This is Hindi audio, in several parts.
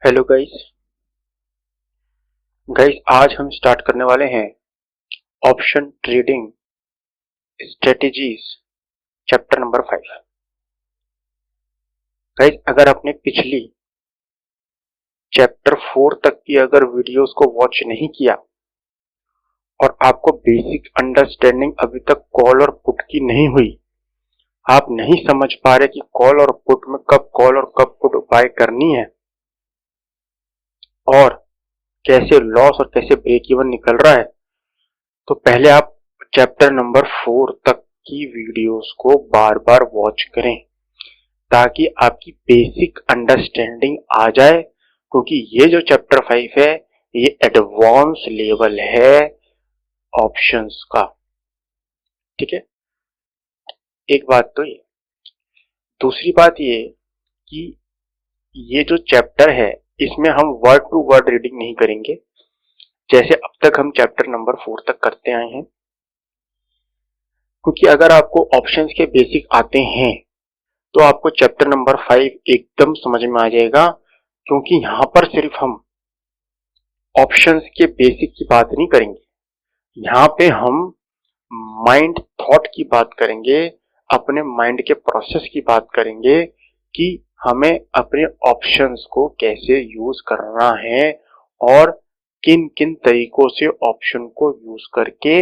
Hello guys. आज हम स्टार्ट करने वाले हैं option trading strategies chapter number 5। Guys, अगर आपने पिछली चैप्टर 4 तक की अगर वीडियोस को वॉच नहीं किया और आपको बेसिक अंडरस्टैंडिंग अभी तक कॉल और पुट की नहीं हुई, आप नहीं समझ पा रहे कि कॉल और पुट में कब कॉल और कब पुट बाय करनी है और कैसे लॉस और कैसे ब्रेक इवन निकल रहा है, तो पहले आप चैप्टर नंबर 4 तक की वीडियोस को बार बार वॉच करें ताकि आपकी बेसिक अंडरस्टैंडिंग आ जाए, क्योंकि ये जो चैप्टर 5 है ये एडवांस लेवल है ऑप्शंस का। ठीक है, एक बात तो ये। दूसरी बात ये कि ये जो चैप्टर है इसमें हम वर्ड टू वर्ड रीडिंग नहीं करेंगे जैसे अब तक हम चैप्टर नंबर 4 तक करते आए हैं, क्योंकि अगर आपको ऑप्शंस के बेसिक आते हैं तो आपको चैप्टर नंबर 5 एकदम समझ में आ जाएगा, क्योंकि यहां पर सिर्फ हम ऑप्शंस के बेसिक की बात नहीं करेंगे, यहाँ पे हम माइंड थॉट की बात करेंगे, अपने माइंड के प्रोसेस की बात करेंगे कि हमें अपने ऑप्शंस को कैसे यूज करना है और किन किन तरीकों से ऑप्शन को यूज करके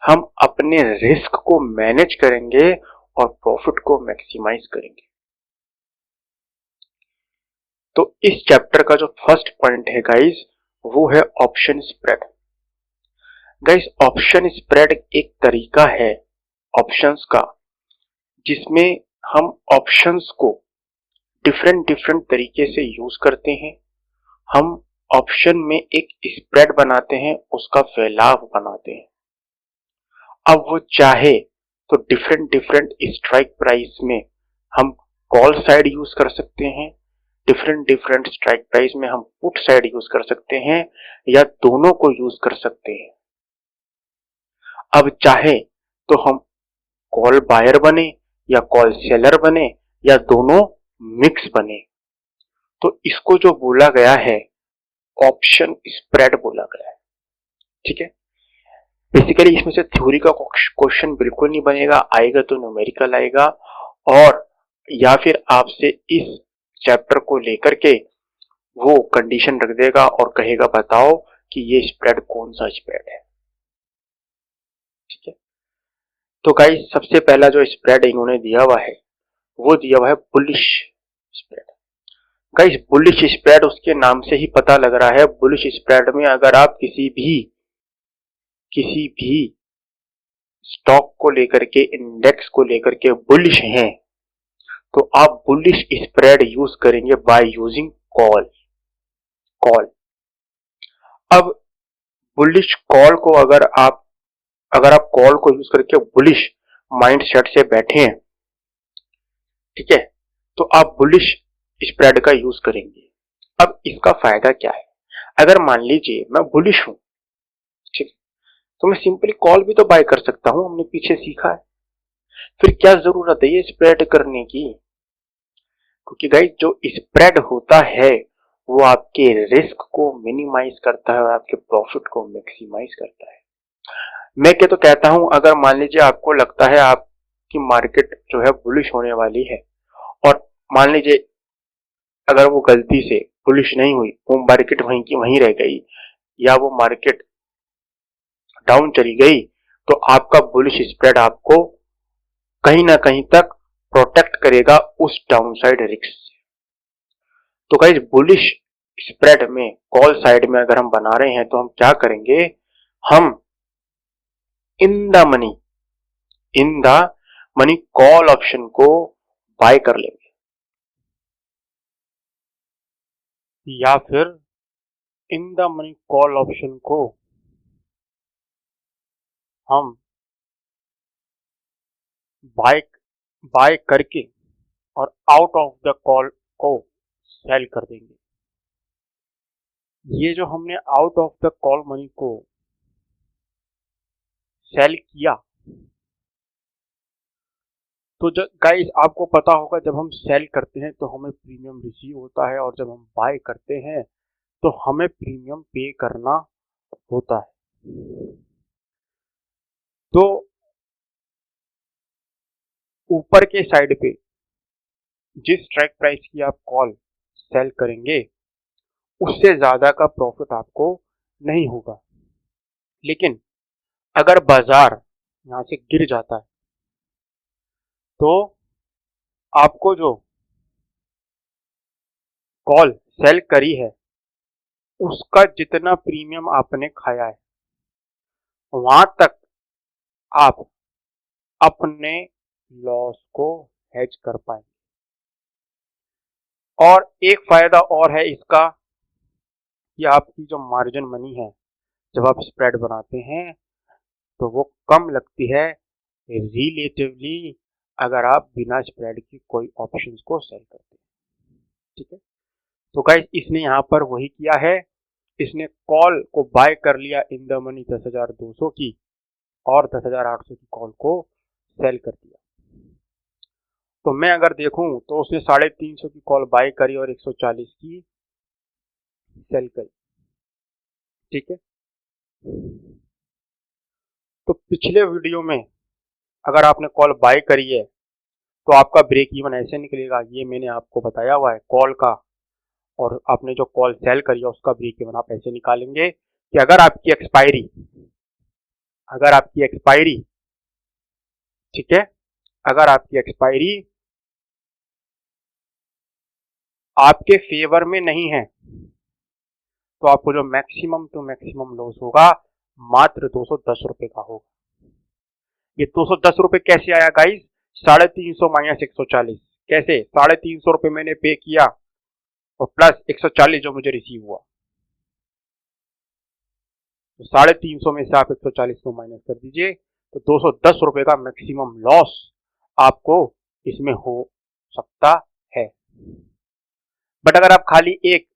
हम अपने रिस्क को मैनेज करेंगे और प्रॉफिट को मैक्सिमाइज करेंगे। तो इस चैप्टर का जो फर्स्ट पॉइंट है गाइस, वो है option spread. Guys, option spread एक तरीका है ऑप्शंस का जिसमें हम ऑप्शंस को डिफरेंट डिफरेंट तरीके से यूज करते हैं। हम ऑप्शन में एक स्प्रेड बनाते हैं, उसका फैलाव बनाते हैं। अब वो चाहे तो डिफरेंट डिफरेंट स्ट्राइक प्राइस में हम कॉल साइड यूज कर सकते हैं, डिफरेंट डिफरेंट स्ट्राइक प्राइस में हम पुट साइड यूज कर सकते हैं, या दोनों को यूज कर सकते हैं। अब चाहे तो हम कॉल बायर बने या कॉल सेलर बने या दोनों मिक्स बने, तो इसको जो बोला गया है ऑप्शन स्प्रेड बोला गया है। ठीक है, बेसिकली इसमें से थ्योरी का क्वेश्चन बिल्कुल नहीं बनेगा, आएगा तो न्यूमेरिकल आएगा, और या फिर आपसे इस चैप्टर को लेकर के वो कंडीशन रख देगा और कहेगा बताओ कि ये स्प्रेड कौन सा स्प्रेड है। ठीक है, तो गाइस सबसे पहला जो स्प्रेड इन्होंने दिया हुआ है वो दिया हुआ है bullish spread. Guys, bullish spread उसके नाम से ही पता लग रहा है। बुलिश स्प्रेड में अगर आप किसी भी स्टॉक को लेकर के, इंडेक्स को लेकर के बुलिश हैं, तो आप बुलिश स्प्रेड यूज करेंगे बाय यूजिंग कॉल। कॉल अब बुलिश कॉल को अगर आप कॉल को यूज करके बुलिश माइंड सेट से बैठे हैं, ठीक है, तो आप बुलिश स्प्रेड का यूज करेंगे। अब इसका फायदा क्या है? अगर मान लीजिए मैं बुलिश हूं, ठीक, तो मैं सिंपली कॉल भी तो बाय कर सकता हूं, हमने पीछे सीखा है। फिर क्या जरूरत है ये स्प्रेड करने की? क्योंकि गाइस जो स्प्रेड होता है वो आपके रिस्क को मिनिमाइज करता है और आपके प्रॉफिट को मैक्सिमाइज करता है। मैं क्या तो कहता हूं, अगर मान लीजिए आपको लगता है आपकी मार्केट जो है बुलिश होने वाली है, और मान लीजिए अगर वो गलती से बुलिश नहीं हुई, वो मार्केट वहीं की वहीं रह गई या वो मार्केट डाउन चली गई, तो आपका बुलिश स्प्रेड आपको कहीं ना कहीं तक प्रोटेक्ट करेगा उस डाउनसाइड रिस्क से। तो गाइस बुलिश स्प्रेड में कॉल साइड में अगर हम बना रहे हैं तो हम क्या करेंगे, हम in the money in the money call option को बाय कर लेंगे, या फिर in the money call option को हम बाय बाय करके और आउट ऑफ द कॉल को सेल कर देंगे। ये जो हमने out of the call money को सेल किया, तो गाइस आपको पता होगा जब हम सेल करते हैं तो हमें प्रीमियम रिसीव होता है और जब हम बाय करते हैं तो हमें प्रीमियम पे करना होता है। तो ऊपर के साइड पे जिस स्ट्राइक प्राइस की आप कॉल सेल करेंगे उससे ज्यादा का प्रॉफिट आपको नहीं होगा। लेकिन अगर बाजार यहाँ से गिर जाता है तो आपको जो कॉल सेल करी है उसका जितना प्रीमियम आपने खाया है वहां तक आप अपने लॉस को हेज कर पाएंगे। और एक फायदा और है इसका कि आपकी जो मार्जिन मनी है जब आप स्प्रेड बनाते हैं तो वो कम लगती है रिलेटिवली अगर आप बिना स्प्रेड के कोई ऑप्शंस को सेल करते हैं। ठीक है, तो गाइस इसने यहाँ पर वही किया है, इसने कॉल को बाय कर लिया इन द मनी 10,200 की और 10,800 की कॉल को सेल कर दिया। तो मैं अगर देखूं तो उसने 350 की कॉल बाय करी और 140 की सेल करी। ठीक है, तो पिछले वीडियो में अगर आपने कॉल बाय करी है तो आपका ब्रेक इवन ऐसे निकलेगा, ये मैंने आपको बताया हुआ है कॉल का। और आपने जो कॉल सेल करी है उसका ब्रेक इवन आप ऐसे निकालेंगे कि अगर आपकी एक्सपायरी ठीक है, अगर आपकी एक्सपायरी आपके फेवर में नहीं है तो आपको जो मैक्सिमम टू मैक्सिमम लॉस होगा मात्र 210 रुपए का होगा। ये 210 रुपए कैसे आया गाइस? 350 माइनस 140। कैसे? 350 रुपए मैंने पे किया और प्लस 140 जो मुझे रिसीव हुआ, तो 350 में से आप 140 को माइनस कर दीजिए तो 210 रुपए का मैक्सिमम लॉस आपको इसमें हो सकता है। बट अगर आप खाली एक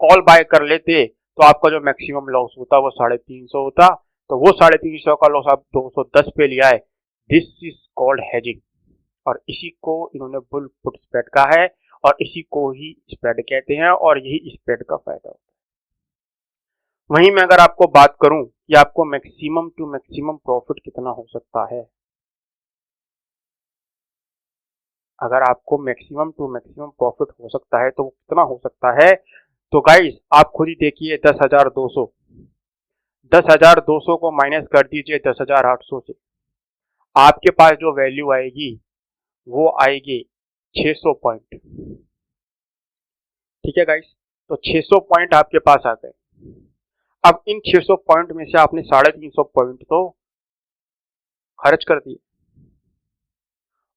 कॉल बाय कर लेते तो आपका जो मैक्सिमम लॉस होता वो 350 होता, तो वो 350 का लॉस आप 210 पे लिया है। दिस इज कॉल्ड हेजिंग और इसी को इन्होंने बुल पुट स्प्रेड कहा है और इसी को ही स्प्रेड कहते हैं और यही स्प्रेड का फायदा होता है। वहीं मैं अगर आपको बात करूं कि आपको मैक्सिमम टू मैक्सिमम प्रॉफिट कितना हो सकता है, अगर आपको मैक्सिमम टू मैक्सिमम प्रॉफिट हो सकता है तो वो कितना हो सकता है? तो गाइस आप खुद ही देखिए 10,200, 10,200 को माइनस कर दीजिए 10,800 से, आपके पास जो वैल्यू आएगी वो आएगी 600 पॉइंट। ठीक है गाइस, तो 600 पॉइंट आपके पास आ गए। अब इन 600 पॉइंट में से आपने 350 पॉइंट तो खर्च कर दिए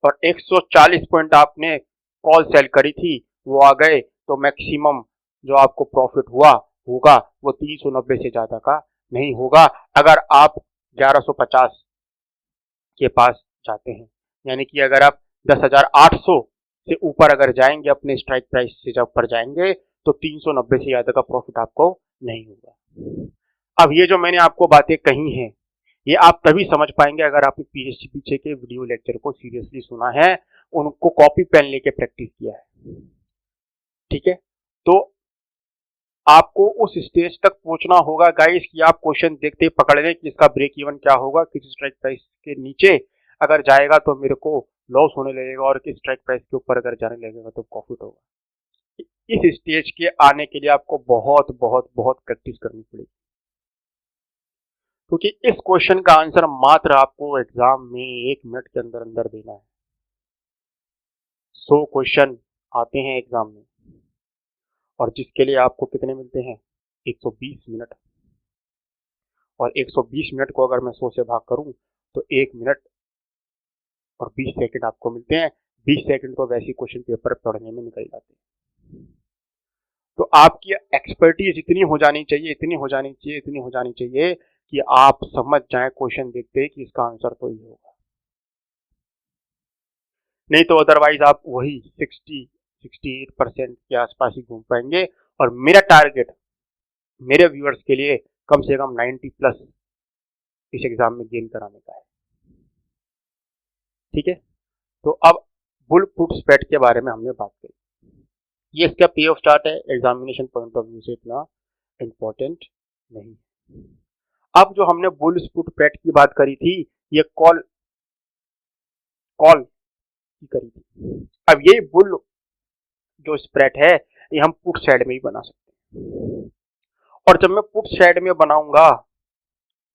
और 140 पॉइंट आपने कॉल सेल करी थी वो आ गए, तो मैक्सिमम जो आपको प्रॉफिट हुआ होगा वो 390 से ज्यादा का नहीं होगा अगर आप 1150 के पास जाते हैं। यानी कि अगर आप 10,800 से ऊपर अगर जाएंगे अपने स्ट्राइक प्राइस से जब ऊपर जाएंगे तो 390 से ज्यादा का प्रॉफिट आपको नहीं होगा। अब ये जो मैंने आपको बातें कही हैं ये आप तभी समझ पाएंगे अगर आपने पीछे के वीडियो लेक्चर को सीरियसली सुना है, उनको कॉपी पेन लेके प्रैक्टिस किया है। ठीक है, तो आपको उस स्टेज तक पहुंचना होगा गाइस कि आप क्वेश्चन देखते पकड़ लें कि इसका ब्रेक इवन क्या होगा, किस स्ट्राइक प्राइस के नीचे अगर जाएगा तो मेरे को लॉस होने लगेगा और किस स्ट्राइक प्राइस के ऊपर अगर जाने लगेगा तो प्रॉफिट होगा। इस स्टेज के आने के लिए आपको बहुत बहुत बहुत प्रैक्टिस करनी पड़ेगी, क्योंकि इस क्वेश्चन का आंसर मात्र आपको एग्जाम में 1 मिनट के अंदर अंदर देना है। 100 क्वेश्चन आते हैं एग्जाम में और जिसके लिए आपको कितने मिलते हैं? 120 मिनट। और 120 मिनट को अगर मैं 100 से भाग करूं तो 1 मिनट और 20 सेकंड आपको मिलते हैं। 20 सेकंड तो वैसे क्वेश्चन पेपर पढ़ने में निकल जाते हैं। तो आपकी एक्सपर्टीज इतनी हो जानी चाहिए, इतनी हो जानी चाहिए, इतनी हो जानी चाहिए कि आप समझ जाएं क्वेश्चन देखते ही कि इसका आंसर तो ये होगा। नहीं तो अदरवाइज आप वही 68% के आसपास ही घूम पाएंगे। और मेरा टारगेट मेरे व्यूअर्स के लिए कम से कम 90 प्लस इस एग्जाम में गेन कराने का है। ठीक है, तो अब बुल पुट स्प्रेड के बारे में हमने बात करी। ये इसका पे ऑफ चार्ट है, एग्जामिनेशन पॉइंट ऑफ व्यू से इतना इम्पोर्टेंट नहीं है। अब जो हमने बुल पुट स्प्रेड की बात करी थी, ये कॉल की करी थी। अब ये बुल जो स्प्रेड है ये हम पुट साइड में ही बना सकते हैं। और जब मैं पुट साइड में बनाऊंगा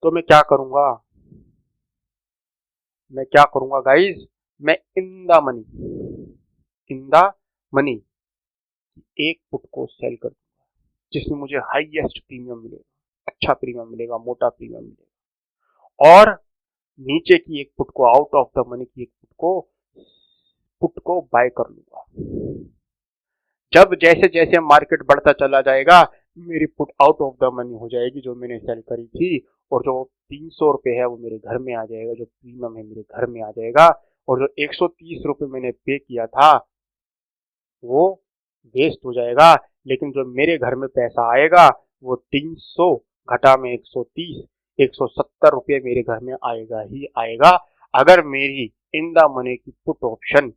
तो मैं क्या करूंगा गाइस, मैं इन द मनी एक पुट को सेल कर दूंगा जिसमें मुझे हाईएस्ट प्रीमियम मिलेगा, अच्छा प्रीमियम मिलेगा, मोटा प्रीमियम मिलेगा। और नीचे की एक पुट को, आउट ऑफ द मनी की एक पुट को बाय कर लूंगा। जब जैसे जैसे मार्केट बढ़ता चला जाएगा मेरी put out of the money हो जाएगी जो मैंने सेल करी थी, और जो 300 रुपए है वो मेरे घर में आ जाएगा, जो प्रीमियम है मेरे घर में आ जाएगा। और जो 130 रुपए मैंने पे किया था वो वेस्ट हो जाएगा, लेकिन जो मेरे घर में पैसा आएगा वो 300 घटा में 130, 170 रुपये मेरे घर में आएगा ही आएगा, अगर मेरी इन द मनी की पुट ऑप्शन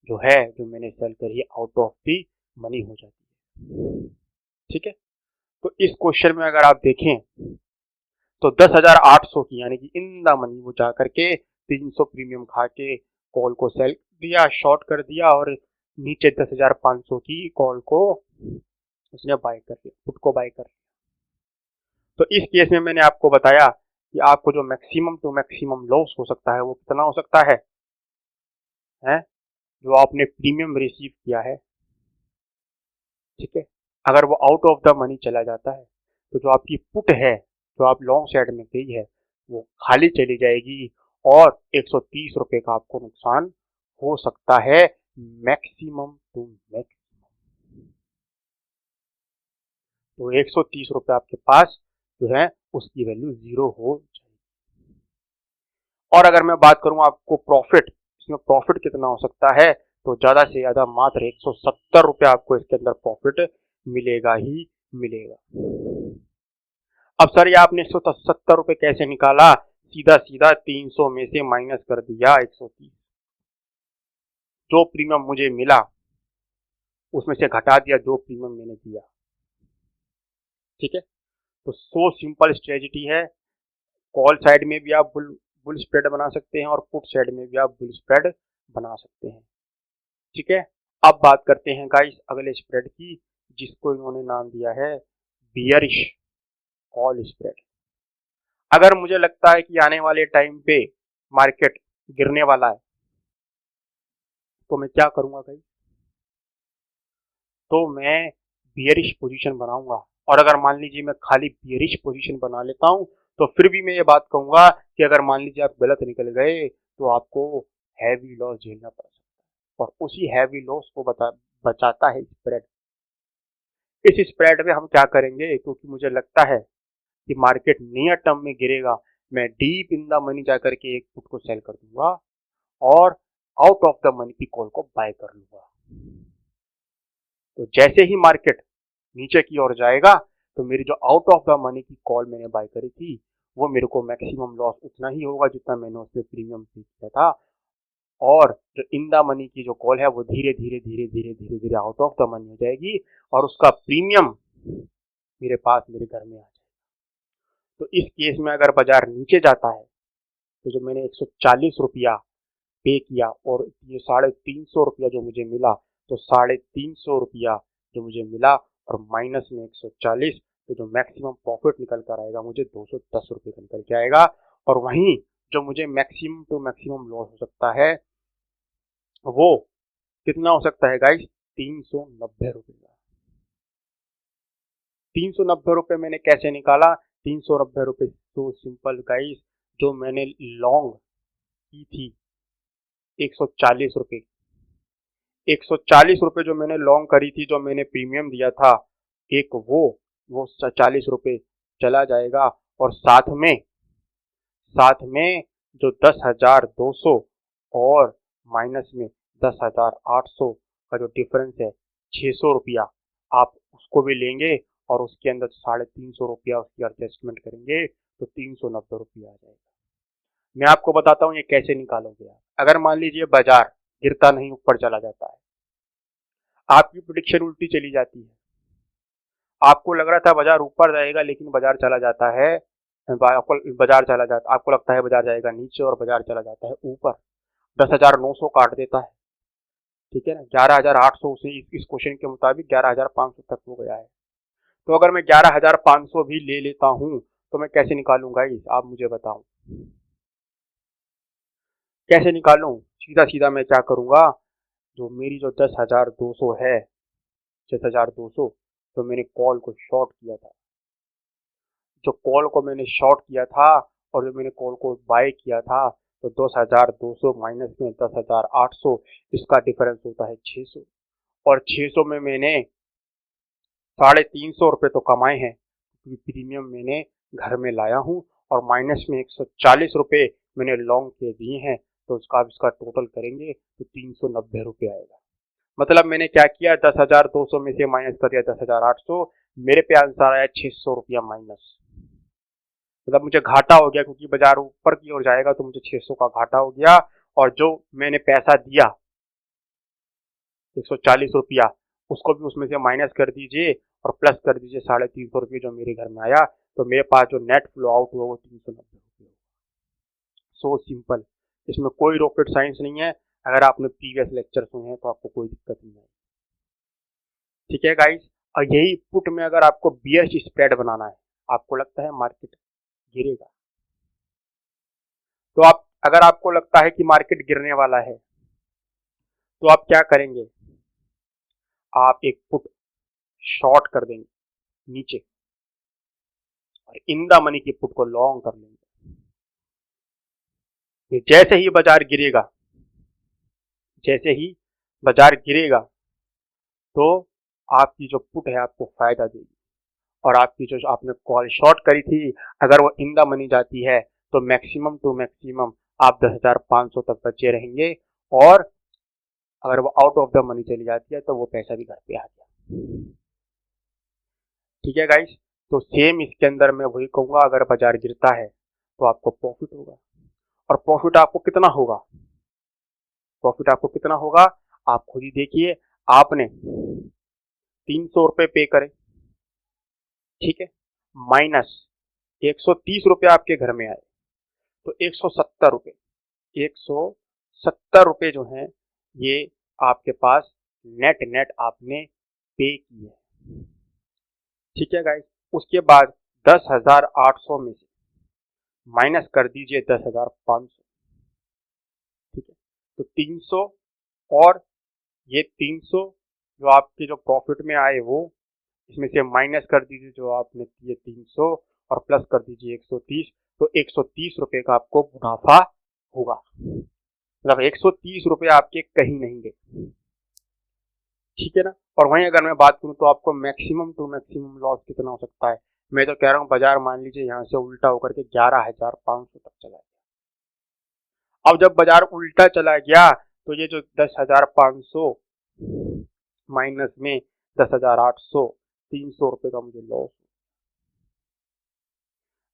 जो है, जो मैंने सेल करी आउट ऑफ दी मनी हो जाती है। ठीक है, तो इस क्वेश्चन में अगर आप देखें तो 10,800 की यानी कि इन द मनी वो जा करके 300 प्रीमियम खा के कॉल को सेल दिया, शॉर्ट कर दिया, और नीचे 10,500 की कॉल को उसने बाय कर लिया, पुट को बाय कर लिया। तो इस केस में मैंने आपको बताया कि आपको जो मैक्सिमम टू मैक्सिमम लॉस हो सकता है वो कितना हो सकता है, जो आपने प्रीमियम रिसीव किया है। ठीक है, अगर वो आउट ऑफ द मनी चला जाता है तो जो आपकी पुट है, जो आप लॉन्ग साइड में गई है, वो खाली चली जाएगी और 130 रुपए का आपको नुकसान हो सकता है, मैक्सिमम टू मैक्सिमम। तो 130 रुपए आपके पास जो है उसकी वैल्यू 0 हो जाएगी। और अगर मैं बात करूं आपको प्रॉफिट, इसमें प्रॉफिट कितना हो सकता है, तो ज्यादा से ज्यादा मात्र 170 रुपए आपको इसके अंदर प्रॉफिट मिलेगा ही मिलेगा। अब सर ये आपने 170 रुपए कैसे निकाला, सीधा सीधा 300 में से माइनस कर दिया 130, जो प्रीमियम मुझे मिला उसमें से घटा दिया जो प्रीमियम मैंने दिया। ठीक है, तो सो सिंपल स्ट्रेटजी है, कॉल साइड में भी आप बुल स्प्रेड बना सकते हैं और पुट साइड में भी आप बुल स्प्रेड बना सकते हैं। ठीक है, अब बात करते हैं गाइस अगले स्प्रेड की, जिसको इन्होंने नाम दिया है बियरिश कॉल स्प्रेड। अगर मुझे लगता है कि आने वाले टाइम पे मार्केट गिरने वाला है तो मैं क्या करूंगा गाइस, तो मैं बियरिश पोजीशन बनाऊंगा। और अगर मान लीजिए मैं खाली बियरिश पोजीशन बना लेता हूं तो फिर भी मैं ये बात कहूंगा कि अगर मान लीजिए आप गलत निकल गए तो आपको हैवी लॉस झेलना पड़ सकता है, और उसी हैवी लॉस को बचाता है स्प्रेड। इस स्प्रेड में हम क्या करेंगे, क्योंकि मुझे लगता है कि मार्केट नियर टर्म में गिरेगा, मैं डीप इन द मनी जाकर के एक पुट को सेल कर दूंगा और आउट ऑफ द मनी की कॉल को बाय कर लूंगा। तो जैसे ही मार्केट नीचे की ओर जाएगा तो मेरी जो आउट ऑफ द मनी की कॉल मैंने बाय करी थी वो मेरे को मैक्सिमम लॉस उतना ही होगा जितना मैंने उससे प्रीमियम पे किया था, और जो इन द मनी की जो कॉल है वो धीरे धीरे धीरे धीरे धीरे धीरे आउट ऑफ द मनी हो जाएगी और उसका प्रीमियम मेरे पास मेरे घर में आ जाएगा। तो इस केस में अगर बाजार नीचे जाता है तो जो मैंने 140 रुपया पे किया और ये 350 रुपया जो मुझे मिला, तो 350 रुपया जो मुझे मिला और माइनस में 140, तो जो मैक्सिमम प्रॉफिट निकल कर आएगा मुझे 210 रुपये का निकल के आएगा। और वहीं जो मुझे मैक्सिमम टू मैक्सिमम लॉस हो सकता है वो कितना हो सकता है गाइस, 390 रुपये का। 390 रुपये मैंने कैसे निकाला, 390 रुपये तो सिंपल गाइस, जो मैंने लॉन्ग की थी 140 रुपये, 140 रुपये जो मैंने लॉन्ग करी थी, जो मैंने प्रीमियम दिया था एक, वो 40 रुपये चला जाएगा, और साथ में जो 10,200 और माइनस में 10,800 का जो डिफरेंस है 600 रुपया, आप उसको भी लेंगे और उसके अंदर 350 रुपया उसकी एडजस्टमेंट करेंगे तो 390 रुपया आ जाएगा। मैं आपको बताता हूँ ये कैसे निकालोगे आप। अगर मान लीजिए बाजार गिरता नहीं, ऊपर चला जाता है। आपकी प्रेडिक्शन उल्टी चली जाती है। आपको लग रहा था बाजार ऊपर जाएगा, लेकिन बाजार चला जाता है, आपको लगता है बाजार जाएगा नीचे और बाजार चला जाता है ऊपर, 10,900 काट देता है। ठीक है ना, 11,800 से इस क्वेश्चन के मुताबिक 11,500 तक हो गया है। तो अगर मैं 11,500 भी ले लेता हूं तो मैं कैसे निकालूंगा, इस आप मुझे बताओ कैसे निकालूं। सीधा सीधा मैं क्या करूंगा, जो मेरी जो 10,200 है, 10,200, तो मैंने कॉल को शॉर्ट किया था, जो कॉल को मैंने शॉर्ट किया था और जो मैंने कॉल को बाय किया था, तो 10,200 माइनस में 10,800, इसका डिफरेंस होता है 600। और 600 में मैंने 350 रुपये तो कमाए हैं, क्योंकि प्रीमियम मैंने घर में लाया हूँ, और माइनस में 140 रुपये मैंने लॉन्ग के दिए हैं, तो उसका आप इसका टोटल करेंगे तो 390 रुपये आएगा। मतलब मैंने क्या किया, 10,200 में से माइनस कर दिया 10,800, मेरे पे आंसर आया 600 रुपया माइनस। मतलब मुझे घाटा हो गया, क्योंकि बाजार ऊपर की ओर जाएगा तो मुझे 600 का घाटा हो गया। और जो मैंने पैसा दिया 140 रुपया, उसको भी उसमें से माइनस कर दीजिए और प्लस कर दीजिए 350 रुपये जो मेरे घर में आया, तो मेरे पास जो नेट फ्लो आउट हुआ वो 390 रुपये। सो सिंपल, इसमें कोई रॉकेट साइंस नहीं है। अगर आपने प्रीवियस लेक्चर सुने हैं तो आपको कोई दिक्कत नहीं है। ठीक है गाइस, और यही पुट में अगर आपको बियर्स स्प्रेड बनाना है, आपको लगता है मार्केट गिरेगा, तो आप, अगर आपको लगता है कि मार्केट गिरने वाला है, तो आप क्या करेंगे, आप एक पुट शॉर्ट कर देंगे नीचे और इन द मनी की पुट को लॉन्ग कर लेंगे। जैसे ही बाजार गिरेगा, जैसे ही बाजार गिरेगा, तो आपकी जो पुट है आपको फायदा देगी, और आपकी जो आपने कॉल शॉर्ट करी थी, अगर वो इन द मनी जाती है तो मैक्सिमम टू मैक्सिमम आप 10,500 तक बचे रहेंगे, और अगर वो आउट ऑफ द मनी चली जाती है तो वो पैसा भी घर पे आ गया। ठीक है गाइस, तो सेम इसके अंदर मैं वही कहूंगा, अगर बाजार गिरता है तो आपको प्रॉफिट होगा। और प्रॉफिट आपको कितना होगा, प्रॉफिट आपको कितना होगा, आप खुद ही देखिए। आपने 300 रुपये पे करे, ठीक है, माइनस 130 रुपये आपके घर में आए, तो 170 रुपये, 170 रुपये जो हैं, ये आपके पास नेट नेट आपने पे किए। ठीक है गाइस, उसके बाद 10,800 में से माइनस कर दीजिए 10,500। ठीक है, तो 300, और ये 300 जो आपके जो प्रॉफिट में आए, वो इसमें से माइनस कर दीजिए जो आपने किए 300, और प्लस कर दीजिए 130, तो 130 रुपये का आपको मुनाफा होगा। मतलब 130 रुपये आपके कहीं नहीं गए। ठीक है ना, और वहीं अगर मैं बात करूं तो आपको मैक्सिमम टू मैक्सिमम लॉस कितना हो सकता है। मैं तो कह रहा हूं बाजार मान लीजिए यहाँ से उल्टा होकर के 11,500 तक चला गया। अब जब बाजार उल्टा चला गया, तो ये जो 10,500 माइनस में 10,800, 300 रुपये का मुझे लॉस।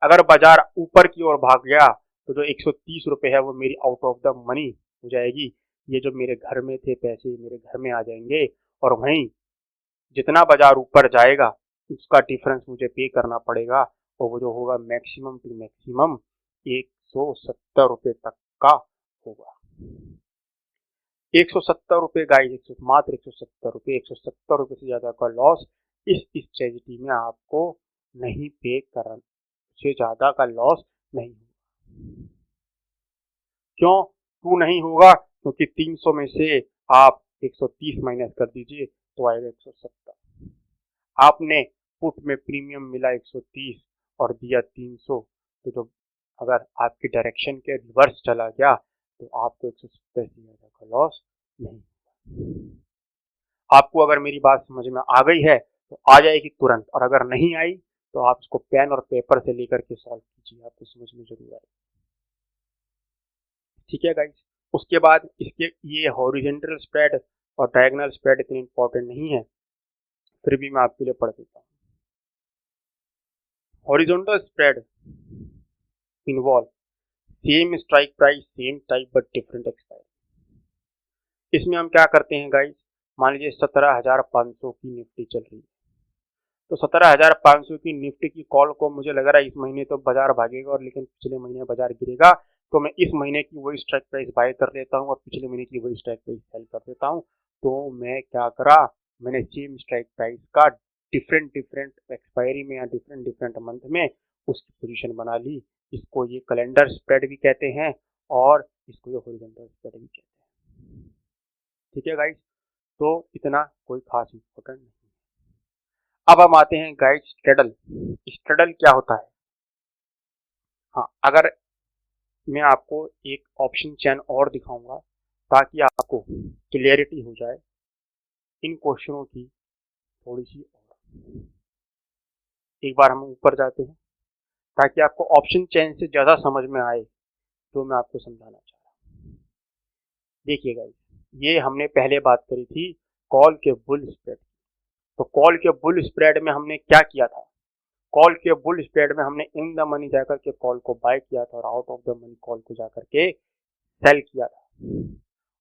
अगर बाजार ऊपर की ओर भाग गया, तो जो 130 रुपये है वो मेरी आउट ऑफ द मनी हो जाएगी। ये जो मेरे घर में थे पैसे मेरे घर में आ जाएंगे, और वहीं जितना बाजार ऊपर जाएगा उसका डिफरेंस मुझे पे करना पड़ेगा, और वो जो होगा मैक्सिमम टू मैक्सिमम 170 रुपये तक का होगा। 170 रुपये गाइस, मात्र 170 रुपये, 170 रुपये से ज्यादा का लॉस इस स्ट्रेटजी में आपको नहीं पे करना, से ज्यादा का लॉस नहीं होगा। क्यों क्यों नहीं होगा, क्योंकि 300 में से आप 130 माइनस कर दीजिए तो आएगा 170। आपने पुट में प्रीमियम मिला 130 और दिया 300, तो जो अगर आपकी डायरेक्शन के रिवर्स चला गया तो आपको 170 से ज्यादा का लॉस नहीं होगा। आपको अगर मेरी बात समझ में आ गई है तो आ जाएगी तुरंत, और अगर नहीं आई तो आप इसको पेन और पेपर से लेकर के सॉल्व कीजिए, आपको समझ में जरूर आएगी। ठीक है गाइस, उसके बाद इसके ये हॉरिजॉन्टल स्प्रेड और डायगोनल स्प्रेड इतनी इंपॉर्टेंट नहीं है, फिर भी मैं आपके लिए पढ़ देता हूँ। Horizontal spread involve same strike price, same type but different expiry. इसमें हम क्या करते हैं गाइस, मान लीजिए 17,500 की निफ्टी चल रही है, तो 17,500 की निफ्टी की कॉल को मुझे लग रहा है इस महीने तो बाजार भागेगा, और लेकिन पिछले महीने बाजार गिरेगा, तो मैं इस महीने की वही स्ट्राइक प्राइस बाय कर लेता हूँ और पिछले महीने की वही स्ट्राइक प्राइस सेल कर देता हूँ। तो मैं क्या करा, मैंने सेम स्ट्राइक प्राइस का डिफरेंट डिफरेंट एक्सपायरी में या डिफरेंट डिफरेंट मंथ में उसकी पोजीशन बना ली। इसको ये कैलेंडर स्प्रेड भी कहते हैं और इसको ये हॉरिजॉन्टल स्प्रेड भी कहते हैं। ठीक है गाइस, तो इतना कोई खास इंपॉर्टेंट नहीं। अब हम आते हैं गाइस स्ट्रेडल। स्ट्रेडल क्या होता है? हाँ, अगर मैं आपको एक ऑप्शन चेन और दिखाऊंगा ताकि आपको क्लियरिटी हो जाए इन क्वेश्चनों की थोड़ी सी और। एक बार हम ऊपर जाते हैं ताकि आपको ऑप्शन चेन से ज़्यादा समझ में आए, तो मैं आपको समझाना चाह रहा हूँ। देखिए गाइस, ये हमने पहले बात करी थी कॉल के बुल स्प्रेड। तो कॉल के बुल स्प्रेड में हमने क्या किया था? कॉल के बुल स्प्रेड में हमने इन द मनी जाकर के कॉल को बाय किया था और out of the money call को जाकर के सेल किया था।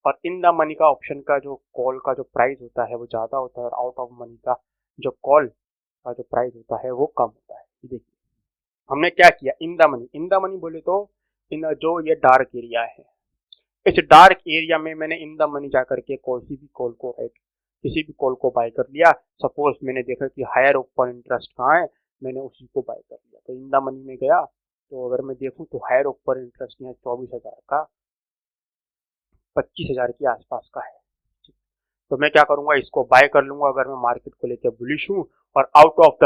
और इन द मनी का ऑप्शन का जो कॉल का जो प्राइस होता है वो ज़्यादा होता है और आउट ऑफ मनी का जो कॉल का जो प्राइस होता है वो कम होता है। देखिए हमने क्या किया, इन द मनी बोले तो इन जो ये डार्क एरिया है, इस डार्क एरिया में मैंने इन द मनी जाकर के किसी भी कॉल को किसी भी कॉल को बाय कर लिया। सपोज मैंने देखा कि हायर ओपन इंटरेस्ट कहाँ है, मैंने उसी को बाय कर लिया, तो इन द मनी में गया। तो अगर मैं देखूं तो हायर ओपन इंटरेस्ट यहाँ 24,000 का 25,000 के आसपास का है। तो मैं क्या करूंगा, इसको बाय कर लूंगा अगर मैं मार्केट को लेकर बुलिश हूँ, और आउट ऑफ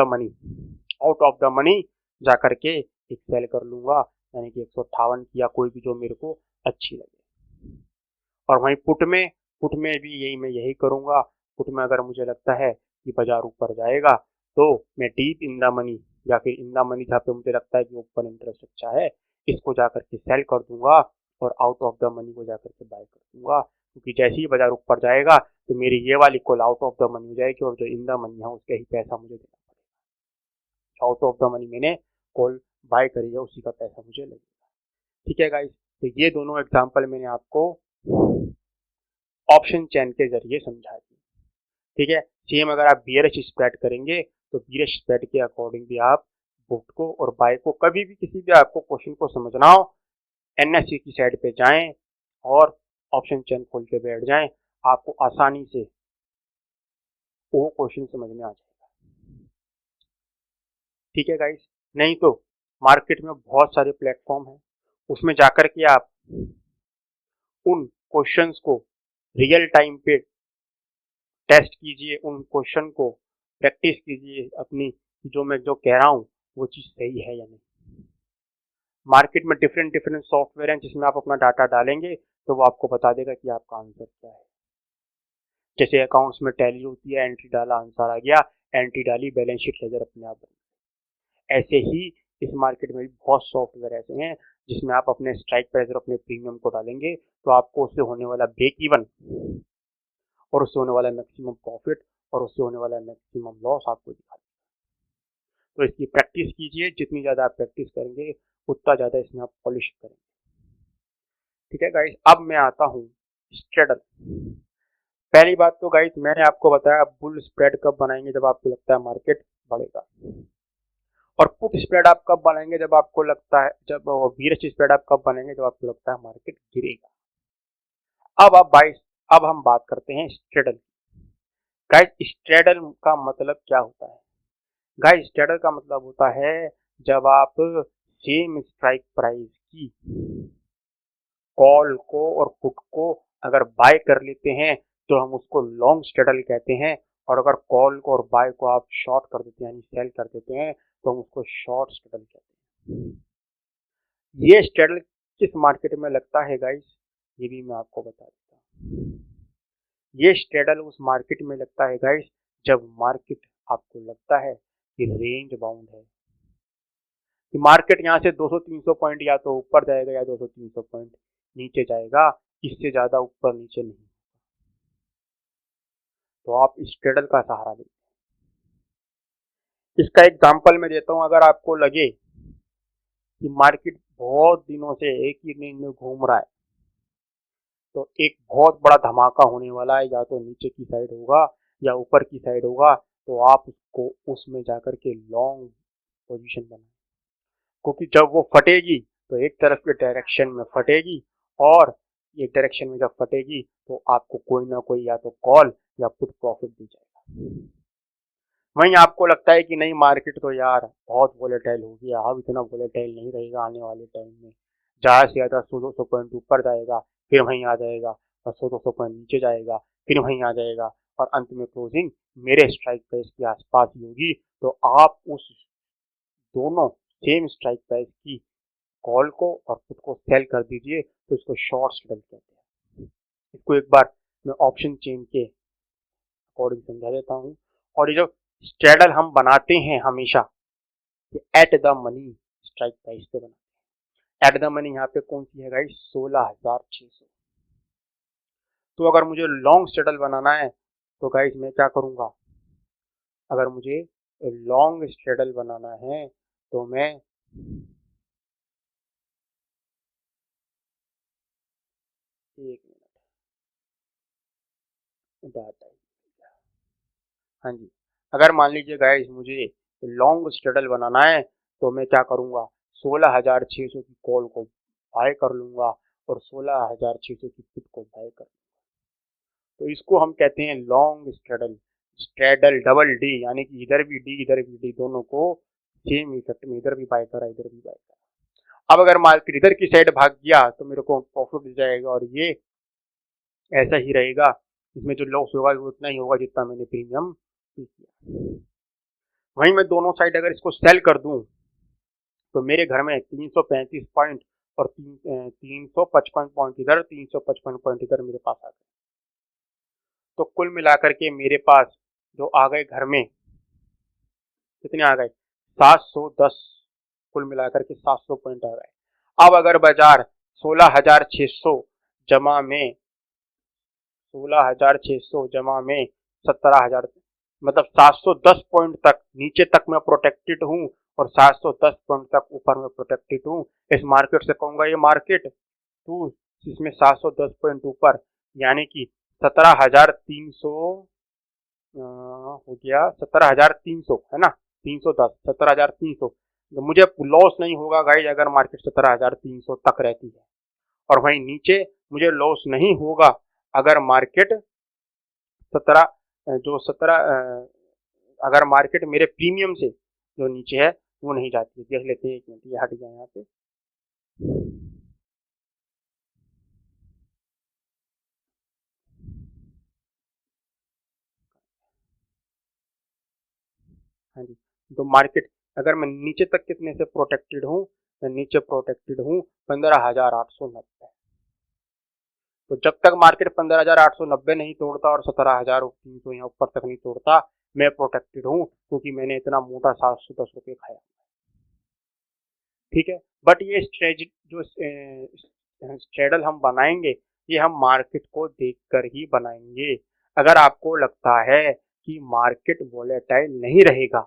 द मनी जा करके एक सेल कर लूंगा, यानी कि 158 की या कोई भी जो मेरे को अच्छी लगे। और वहीं पुट में भी यही करूंगा। पुट में अगर मुझे लगता है कि बाजार ऊपर जाएगा तो मैं डीप इन द मनी या फिर इन द मनी जहाँ पे मुझे लगता है कि ओपन इंटरेस्ट अच्छा है, इसको जाकर के सेल कर दूंगा और आउट ऑफ द मनी को जाकर के बाय कर दूंगा। क्योंकि जैसे ही बाजार ऊपर जाएगा तो मेरी ये वाली call out of the money हो जाएगी और जो इन द मनी है उसका ही पैसा मुझे देना पड़ेगा। आउट ऑफ द मनी मैंने कॉल बाय करी है उसी का पैसा मुझे लगेगा। ठीक है गाइस, तो ये दोनों एग्जांपल मैंने आपको ऑप्शन चेन के जरिए समझा दी। ठीक है, सेम अगर आप बियरिश स्प्रेड करेंगे तो बियरिश स्प्रेड के अकॉर्डिंग भी आप पुट को और बाय को कभी भी किसी भी आपको क्वेश्चन को समझना हो, एनएससी की साइड पे जाएं और ऑप्शन चेन खोल के बैठ जाएं, आपको आसानी से वो क्वेश्चन समझ में आ जाएगा। ठीक है गाइस, नहीं तो मार्केट में बहुत सारे प्लेटफॉर्म हैं, उसमें जाकर के आप उन क्वेश्चंस को रियल टाइम पे टेस्ट कीजिए, उन क्वेश्चन को प्रैक्टिस कीजिए अपनी, जो मैं जो कह रहा हूँ वो चीज़ सही है या नहीं। मार्केट में डिफरेंट डिफरेंट सॉफ्टवेयर हैं जिसमें आप अपना डाटा डालेंगे तो वो आपको बता देगा कि आपका आंसर क्या है। जैसे अकाउंट्स में टैली होती है, एंट्री डाला आंसर आ गया, एंट्री डाली बैलेंस शीट लेजर अपने आप बन। ऐसे ही इस मार्केट में भी बहुत सॉफ्टवेयर ऐसे हैं जिसमें आप अपने स्ट्राइक प्राइस और अपने प्रीमियम को डालेंगे तो आपको उससे होने वाला ब्रेक इवन और उससे होने वाला मैक्सिमम प्रॉफिट और उससे होने वाला मैक्सिमम लॉस आपको दिखा देगा। तो इसकी प्रैक्टिस कीजिए, जितनी ज़्यादा आप प्रैक्टिस करेंगे उतना ज़्यादा इसमें आप पॉलिश करेंगे। ठीक है गाइस, अब मैं आता हूँ स्ट्रेडल। पहली बात तो गाइस मैंने आपको बताया बुल स्प्रेड कब बनाएंगे, जब आपको लगता है मार्केट बढ़ेगा। और पुट स्प्रेड आप कब बनाएंगे, जब आपको लगता है, जब बीयरिश स्प्रेड आप कब बनाएंगे, जब आपको लगता है मार्केट गिरेगा। अब हम बात करते हैं स्ट्रेडल। गाइस स्ट्रेडल का मतलब क्या होता है? गाइस स्ट्रेडल का मतलब होता है जब आप सेम स्ट्राइक प्राइस की कॉल को और पुट को अगर बाय कर लेते हैं तो हम उसको लॉन्ग स्ट्रेडल कहते हैं, और अगर कॉल को और बाय को आप शॉर्ट कर देते हैं यानी सेल कर देते हैं तो हम उसको शॉर्ट स्ट्रेडल कहते हैं। ये स्ट्रेडल किस मार्केट में लगता है गाइस, ये भी मैं आपको बता देता हूँ। ये स्ट्रेडल उस मार्केट में लगता है गाइस जब मार्केट आपको लगता है कि रेंज बाउंड है, कि मार्केट यहाँ से 200-300 पॉइंट या तो ऊपर जाएगा या 200-300 पॉइंट नीचे जाएगा, इससे ज्यादा ऊपर नीचे नहीं। तो आप इस स्ट्रेडल का सहारा लें। इसका एग्जांपल मैं देता हूँ, अगर आपको लगे कि मार्केट बहुत दिनों से एक ही रेंज में घूम रहा है तो एक बहुत बड़ा धमाका होने वाला है, या तो नीचे की साइड होगा या ऊपर की साइड होगा। तो आप उसको उसमें जाकर के लॉन्ग पोजीशन बनाए, क्योंकि जब वो फटेगी तो एक तरफ के डायरेक्शन में फटेगी, और एक डायरेक्शन में जब फटेगी तो आपको कोई ना कोई या तो कॉल या पुट प्रॉफिट दी जाएगा। वहीं आपको लगता है कि नहीं, मार्केट तो यार बहुत वोलेटाइल हो गया, अब इतना वोलेटाइल नहीं रहेगा आने वाले टाइम में, ज़्यादा से ज़्यादा 100-200 पॉइंट ऊपर जाएगा, फिर वहीं आ जाएगा, और 100-200 पॉइंट नीचे जाएगा, फिर वहीं आ जाएगा, और अंत में क्लोजिंग मेरे स्ट्राइक प्राइस के आसपास ही होगी। तो आप उस दोनों सेम स्ट्राइक प्राइस की कॉल को और पुट को सेल कर दीजिए, तो इसको शॉर्ट सेटल कहते हैं। इसको एक बार मैं ऑप्शन चेन के अकॉर्डिंग समझा देता हूँ। और ये जो स्ट्रैडल हम बनाते हैं हमेशा, ये at the money strike price पे बनाते हैं। एट द मनी यहाँ पे कौन सी है गाइस, 16,600। तो अगर मुझे लॉन्ग स्ट्रैडल बनाना है तो गाइस मैं क्या करूँगा, अगर मुझे लॉन्ग स्ट्रैडल बनाना है तो मैं एक मिनट डाटा, हाँ जी, अगर मान लीजिए गाइस मुझे लॉन्ग स्ट्रैडल बनाना है तो मैं क्या करूँगा, 16,600 की कॉल को बाय कर लूँगा और 16,600 की पुट को बाय कर। तो इसको हम कहते हैं long straddle. Straddle double D, यानी कि इधर भी डी इधर भी डी, दोनों को सेम इफेक्ट में, इधर भी बाय करा इधर भी बाय करा। अब अगर मार्केट इधर की साइड भाग गया तो मेरे को प्रॉफिट मिल जाएगा, और ये ऐसा ही रहेगा, इसमें जो लॉस होगा वो उतना ही होगा जितना मैंने प्रीमियम पे किया। वहीं मैं दोनों साइड अगर इसको सेल कर दूं तो मेरे घर में 335 पॉइंट और 355 पॉइंट इधर, 355 पॉइंट इधर मेरे पास आ गए। तो कुल मिलाकर के मेरे पास जो आ गए घर में, कितने आ गए, 710। कुल मिलाकर के 700 पॉइंट आ गए। अब अगर बाजार 16,600 जमा में 16,600 जमा में 17,000, मतलब 710 पॉइंट तक नीचे तक मैं प्रोटेक्टेड हूँ, और 710 पॉइंट तक ऊपर में प्रोटेक्टेड हूँ। इस मार्केट से कहूंगा ये मार्केट टू, इसमें 710 पॉइंट ऊपर, यानी कि 17,300 हो गया, 17,300 है ना, 310, 17,300। तो मुझे लॉस नहीं होगा गाइज अगर मार्केट 17,300 तक रहती है, और वहीं नीचे मुझे लॉस नहीं होगा अगर मार्केट 17, जो 17, अगर मार्केट मेरे प्रीमियम से जो नीचे है वो नहीं जाती है। देख लेते हैं, एक मिनट ये हट गया यहाँ पे। हाँ जी, तो मार्केट अगर मैं नीचे तक कितने से प्रोटेक्टेड हूँ, मैं नीचे प्रोटेक्टेड हूँ 15,890। तो जब तक मार्केट 15,890 नहीं तोड़ता और 17,300 यहाँ ऊपर तक नहीं तोड़ता, मैं प्रोटेक्टेड हूँ, क्योंकि मैंने इतना मोटा 710 रुपये खाया। ठीक है, बट ये स्ट्रेटजी जो स्ट्रेडल हम बनाएंगे, ये हम मार्केट को देखकर ही बनाएंगे। अगर आपको लगता है कि मार्केट वोलेटाइल नहीं रहेगा,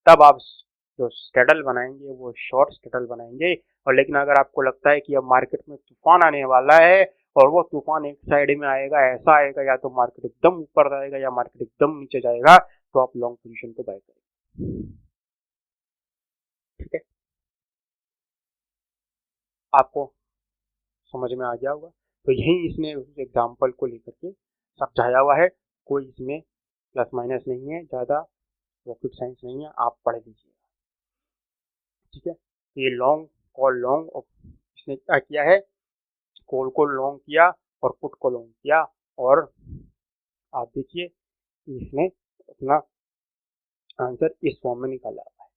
तब आप जो स्ट्रेडल बनाएंगे वो शॉर्ट स्ट्रेडल बनाएंगे। और लेकिन अगर आपको लगता है कि अब मार्केट में तूफान आने वाला है, और वो तूफान एक साइड में आएगा, ऐसा आएगा या तो मार्केट एकदम ऊपर जाएगा या मार्केट एकदम नीचे जाएगा, तो आप लॉन्ग पोजीशन को बाय करेंगे। ठीक है, आपको समझ में आ गया होगा। तो यही इसने उस एग्जाम्पल को लेकर के समझाया हुआ है। कोई इसमें प्लस माइनस नहीं है, ज़्यादा रॉकेट साइंस नहीं है, आप पढ़ लीजिए। ठीक है, ये लॉन्ग कॉल लॉन्ग, और इसने क्या किया है, कॉल को लॉन्ग किया और पुट को लॉन्ग किया, और आप देखिए इसने अपना आंसर इस फॉर्म में निकाला हुआ है।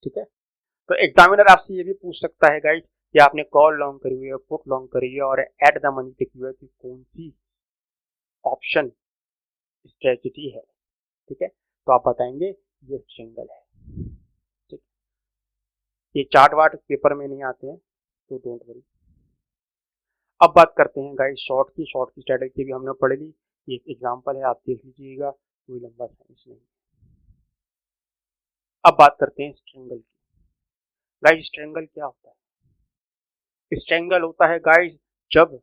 ठीक है, तो एग्जामिनर आपसे ये भी पूछ सकता है गाइड कि आपने कॉल लॉन्ग करी हुई है, पुट लॉन्ग करी है, और एट द मनी पे की हुई है, तो कौन सी ऑप्शन स्ट्रेटजी है। ठीक है, तो आप बताएंगे ये ट्रिंगल है। ठीक, ये चार्ट वार्ट पेपर में नहीं आते हैं, तो डोंट वरी। अब बात करते हैं गाइस शॉर्ट की। शॉर्ट की स्ट्रेटजी भी हमने पढ़ ली, ये एक एग्जांपल है, आप देख लीजिएगा, कोई लंबा साइंस नहीं। अब बात करते हैं स्ट्रेंगल की। गाइस स्ट्रेंगल क्या होता है? स्ट्रेंगल होता है गाइस जब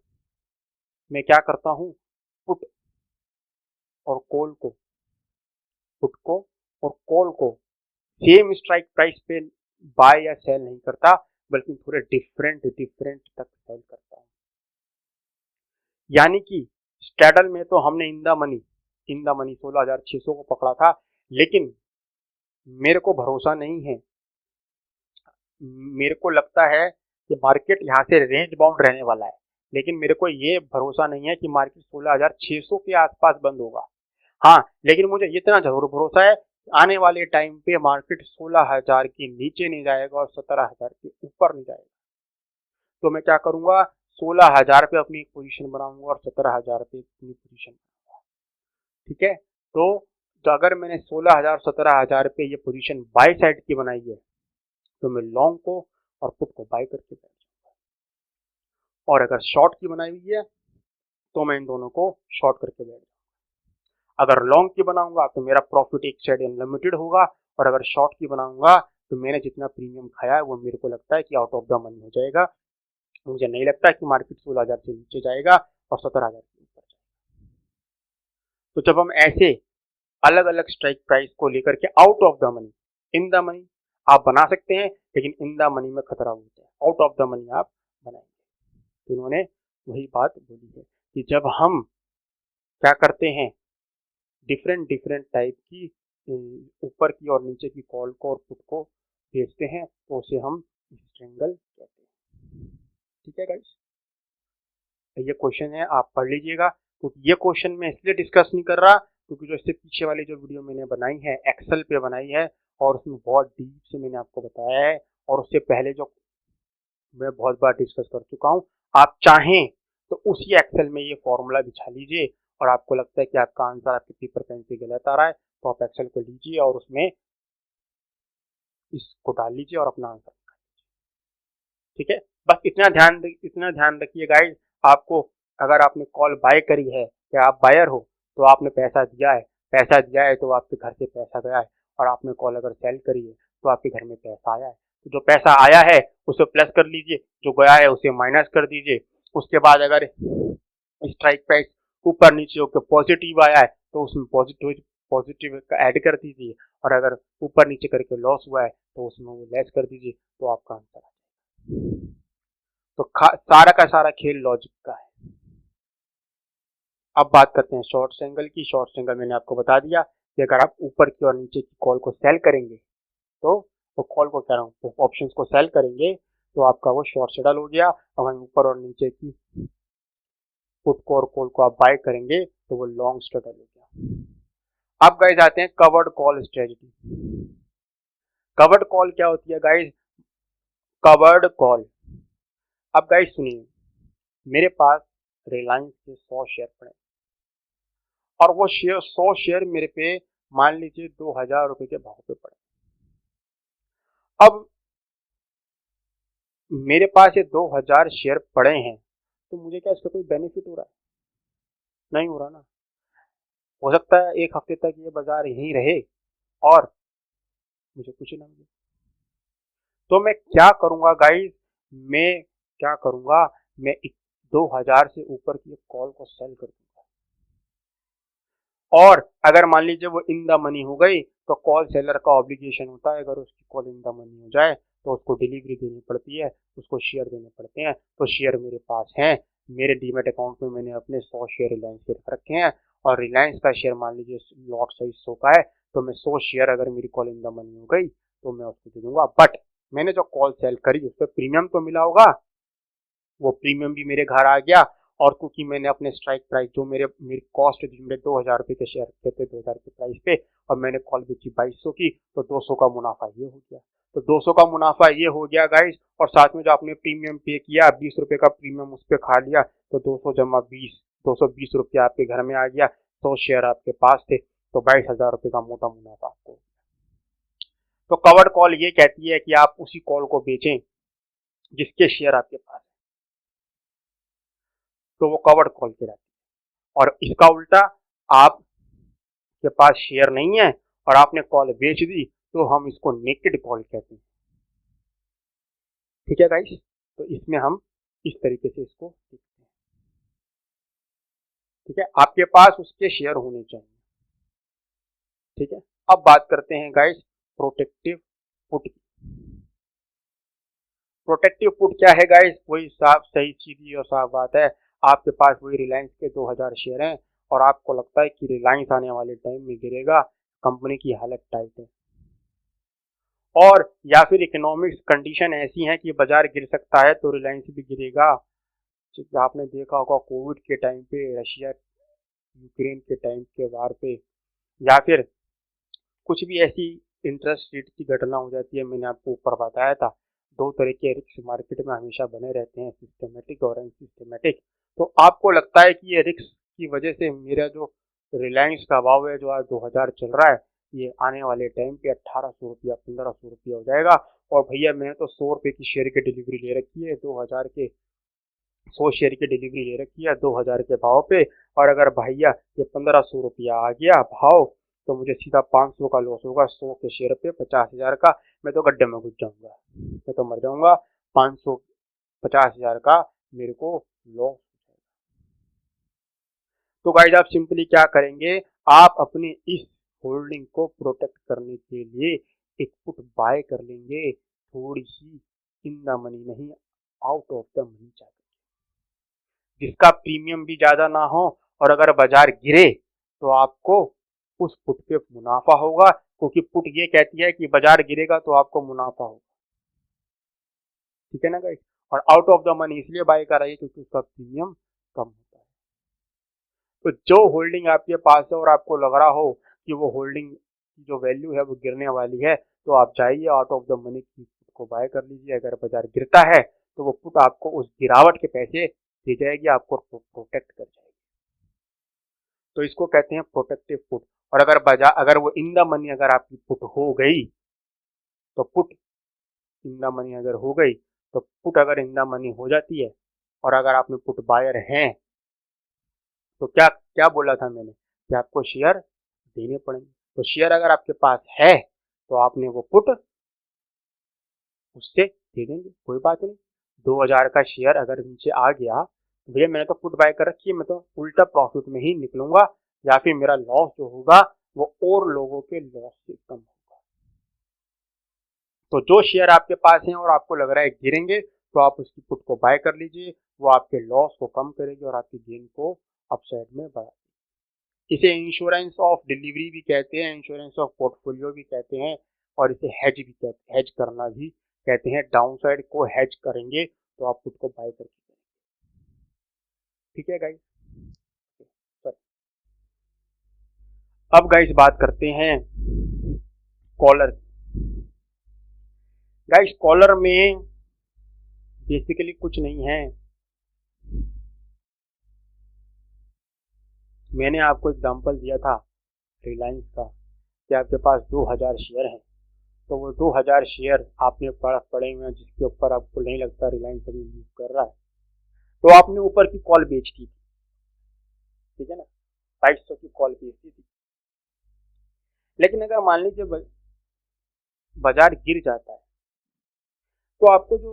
मैं क्या करता हूँ, पुट और कॉल को, पुट को और कॉल को सेम स्ट्राइक प्राइस पे बाय या सेल नहीं करता, बल्कि थोड़े डिफरेंट डिफरेंट तक सेल करता हूँ। यानी कि स्ट्रैडल में तो हमने इन द मनी 16,600 को पकड़ा था, लेकिन मेरे को भरोसा नहीं है, मेरे को लगता है कि मार्केट यहाँ से रेंज बाउंड रहने वाला है, लेकिन मेरे को ये भरोसा नहीं है कि मार्केट 16,600 के आसपास बंद होगा। हाँ, लेकिन मुझे इतना जरूर भरोसा है, आने वाले टाइम पे मार्केट 16,000 के नीचे नहीं जाएगा और 17,000 के ऊपर नहीं जाएगा। तो मैं क्या करूंगा, 16,000 पे अपनी एक पोजीशन बनाऊंगा और 17,000 पे अपनी पोजीशन। ठीक है, तो अगर मैंने 16,000 17,000 पे ये पोजीशन बाय साइड की बनाई है, तो मैं लॉन्ग को और पुट को बाय करके बैठ जाऊंगा, और अगर शॉर्ट की बनाई हुई है तो मैं इन दोनों को शॉर्ट करके बैठ जाऊंगा। अगर लॉन्ग की बनाऊंगा तो मेरा प्रॉफिट एक साइड अनलिमिटेड होगा, और अगर शॉर्ट की बनाऊंगा तो मैंने जितना प्रीमियम खाया है वो मेरे को लगता है कि आउट ऑफ द मनी हो जाएगा। मुझे नहीं लगता कि मार्केट 16,000 से नीचे जाएगा और 17,000 के ऊपर जाएगा। तो जब हम ऐसे अलग अलग स्ट्राइक प्राइस को लेकर के out of the money, in the money आप बना सकते हैं, लेकिन इन द मनी में खतरा होता है, आउट ऑफ द मनी आप बनाएंगे। तो इन्होंने वही बात बोली है कि जब हम क्या करते हैं, डिफरेंट डिफरेंट टाइप की ऊपर की और नीचे की कॉल को और पुट को भेजते हैं, तो उसे हम स्ट्रेंगल कहते हैं। ठीक है गाइस, ये क्वेश्चन है, आप पढ़ लीजिएगा, क्योंकि ये क्वेश्चन मैं इसलिए डिस्कस नहीं कर रहा क्योंकि जो इससे पीछे वाली जो वीडियो मैंने बनाई है एक्सेल पे बनाई है, और उसमें बहुत डीप से मैंने आपको बताया है, और उससे पहले जो मैं बहुत बार डिस्कस कर चुका हूँ। आप चाहें तो उसी एक्सेल में ये फॉर्मूला बिछा लीजिए, और आपको लगता है कि आपका आंसर आपके पेपर पेन से गलत आ रहा है, तो आप एक्सेल को लीजिए और उसमें इसको डाल लीजिए और अपना आंसर निकाल लीजिए। ठीक है, बस इतना ध्यान रखिए गाइज, आपको अगर आपने कॉल बाय करी है या आप बायर हो, तो आपने पैसा दिया है तो आपके घर से पैसा गया है, और आपने कॉल अगर सेल करी है तो आपके घर में पैसा आया है। तो जो पैसा आया है उसे प्लस कर लीजिए, जो गया है उसे माइनस कर दीजिए। उसके बाद अगर स्ट्राइक प्राइस ऊपर नीचे होकर पॉजिटिव आया है तो उसमें पॉजिटिव पॉजिटिव का ऐड कर दीजिए, और अगर ऊपर नीचे करके लॉस हुआ है तो उसमें वो लेस कर दीजिए, तो आपका आंसर आ जाएगा। तो सारा का सारा खेल लॉजिक का है। अब बात करते हैं शॉर्ट एंगल की। शॉर्ट एंगल मैंने आपको बता दिया कि अगर आप ऊपर की और नीचे की कॉल को सेल करेंगे, तो वो कॉल को कह रहा हूँ ऑप्शंस को सेल करेंगे, तो आपका वो शॉर्ट सेटल हो गया। अगर ऊपर और नीचे की पुट को और कॉल को आप बाय करेंगे तो वो लॉन्ग स्ट्रगल हो गया। अब गाइज आते हैं covered call strategy. Covered call क्या होती है गाइज? कवर्ड कॉल, अब गाइज सुनिए, मेरे पास रिलायंस के 100 शेयर पड़े, और वो शेयर 100 शेयर मेरे पे मान लीजिए 2,000 रुपए के भाव पे पड़े। अब मेरे पास ये 2,000 शेयर पड़े हैं, तो मुझे क्या इसका कोई बेनिफिट हो रहा है? नहीं हो रहा ना। हो सकता है एक हफ्ते तक ये बाजार यहीं रहे और मुझे कुछ ना मिले। तो मैं क्या करूंगा गाइज, मैं क्या करूंगा, मैं 2,000 से ऊपर की कॉल को सेल कर दूंगा, और अगर मान लीजिए वो इन द मनी हो गई, तो कॉल सेलर का ऑब्लिगेशन होता है, अगर उसकी कॉल इन द मनी हो जाए तो उसको डिलीवरी देनी पड़ती है, उसको शेयर देने पड़ते हैं। तो शेयर मेरे पास हैं, मेरे डीमेट अकाउंट में मैंने अपने 100 शेयर रिलायंस के रख रखे हैं, और रिलायंस का शेयर मान लीजिए लॉट साइज 100 का है, तो मैं 100 शेयर अगर मेरी कॉल इन द मनी हो गई तो मैं उसको दे दूंगा। बट मैंने जो कॉल सेल करी उस पर प्रीमियम तो मिला होगा, वो प्रीमियम भी मेरे घर आ गया, और क्योंकि मैंने अपने स्ट्राइक प्राइस जो मेरी कॉस्ट जो मेरे 2,000 रुपए के शेयर थे 2,000 के प्राइस पे, और मैंने कॉल बेची 2,200 की, तो 200 का मुनाफा ये हो गया। तो 200 का मुनाफा ये हो गया गाइस, और साथ में जो आपने प्रीमियम पे किया 20 रुपए का प्रीमियम उस पर खा लिया, तो 200 जमा 20, 220 रुपया आपके घर में आ गया। 100 शेयर आपके पास थे, तो 22,000 रुपए का मोटा मुनाफा आपको। तो कवर्ड कॉल ये कहती है कि आप उसी कॉल को बेचें जिसके शेयर आपके पास, तो वो कवर्ड कॉल कहलाती है। और इसका उल्टा, आपके पास शेयर नहीं है और आपने कॉल बेच दी, तो हम इसको नेकेड कॉल कहते हैं। ठीक है गाइस, तो इसमें हम इस तरीके से इसको ठीक है, आपके पास उसके शेयर होने चाहिए। ठीक है, अब बात करते हैं गाइस प्रोटेक्टिव पुट की। प्रोटेक्टिव पुट क्या है गाइस? वही साफ सही सीधी और साफ बात है, आपके पास वही रिलायंस के 2000 शेयर हैं और आपको लगता है कि रिलायंस आने वाले टाइम में गिरेगा, कंपनी की हालत टाइट है, और या फिर इकोनॉमिक्स कंडीशन ऐसी है कि बाजार गिर सकता है तो रिलायंस भी गिरेगा। आपने देखा होगा कोविड के टाइम पे, रशिया यूक्रेन के टाइम के वार पे, या फिर कुछ भी ऐसी इंटरेस्ट रेट की घटना हो जाती है, मैंने आपको ऊपर बताया था, दो तरह के रिस्क मार्केट में हमेशा बने रहते हैं, सिस्टमेटिक और अनसिस्टमेटिक। तो आपको लगता है कि ये रिस्क की वजह से मेरा जो रिलायंस का भाव है जो आज 2000 चल रहा है, ये आने वाले टाइम पे 1800 रुपया 1500 रुपया हो जाएगा, और भैया मैंने तो 100 रुपये की शेयर की डिलीवरी ले रखी है, 2000 के 100 शेयर की डिलीवरी ले रखी है 2000 के भाव पे, और अगर भैया ये 1500 रुपया आ गया भाव तो मुझे सीधा 500 का लॉस होगा, 100 के शेयर पे 50,000 का, मैं तो गड्ढे में घुस जाऊंगा, मैं तो मर जाऊंगा। 500 50,000 का मेरे को लॉस। तो गाइस आप सिंपली क्या करेंगे, आप अपनी इस होल्डिंग को प्रोटेक्ट करने के लिए एक पुट बाय कर लेंगे, थोड़ी सी इन द मनी नहीं, आउट ऑफ द मनी चाहिए, जिसका प्रीमियम भी ज्यादा ना हो, और अगर बाजार गिरे तो आपको उस पुट पे मुनाफा होगा, क्योंकि पुट ये कहती है कि बाजार गिरेगा तो आपको मुनाफा होगा। ठीक है ना गाइस? और आउट ऑफ द मनी इसलिए बाय कराइए क्योंकि उसका प्रीमियम कम होता है। तो जो होल्डिंग आपके पास है और आपको लग रहा हो कि वो होल्डिंग की जो वैल्यू है वो गिरने वाली है, तो आप जाइए आउट ऑफ द मनी की पुट को बाय कर लीजिए। अगर बाजार गिरता है तो वो पुट आपको उस गिरावट के पैसे दे जाएगी, आपको प्रोटेक्ट कर जाएगी। तो इसको कहते हैं प्रोटेक्टिव पुट। और अगर वो इन द मनी अगर आपकी पुट हो गई, तो पुट इन द मनी अगर हो गई, तो पुट अगर इन द मनी हो जाती है और अगर आप में पुट बायर हैं, तो क्या क्या बोला था मैंने कि आपको शेयर देने पड़ेंगे। तो शेयर अगर आपके पास है तो आपने वो पुट उससे दे देंगे, कोई बात नहीं। 2000 का शेयर अगर नीचे आ गया तो भैया मैंने तो पुट बाय कर रखी है, मैं तो उल्टा प्रॉफिट में ही निकलूंगा, या फिर मेरा लॉस जो होगा वो और लोगों के लॉस से कम होगा। तो जो शेयर आपके पास है और आपको लग रहा है गिरेंगे, तो आप उसकी पुट को बाय कर लीजिए, वो आपके लॉस को कम करेगी और आपकी गेन को अपसाइड में बढ़ा। इसे इंश्योरेंस ऑफ डिलीवरी भी कहते हैं, इंश्योरेंस ऑफ पोर्टफोलियो भी कहते हैं, और इसे हेज भी कहते हैं, हेज करना भी कहते हैं। डाउन साइड को हेज करेंगे तो आप खुद को बाय करके करेंगे। ठीक है गाइस? अब गाइस बात करते हैं कॉलर। गाइस कॉलर में बेसिकली कुछ नहीं है, मैंने आपको एग्जांपल दिया था रिलायंस का कि आपके पास 2000 शेयर हैं, तो वो 2000 शेयर आपने पड़े हुए हैं जिसके ऊपर आपको नहीं लगता रिलायंस अभी मूव कर रहा है, तो आपने ऊपर की कॉल बेच दी थी। ठीक है ना, 2200 की कॉल बेच दी थी। लेकिन अगर मान लीजिए बाजार गिर जाता है, तो आपको जो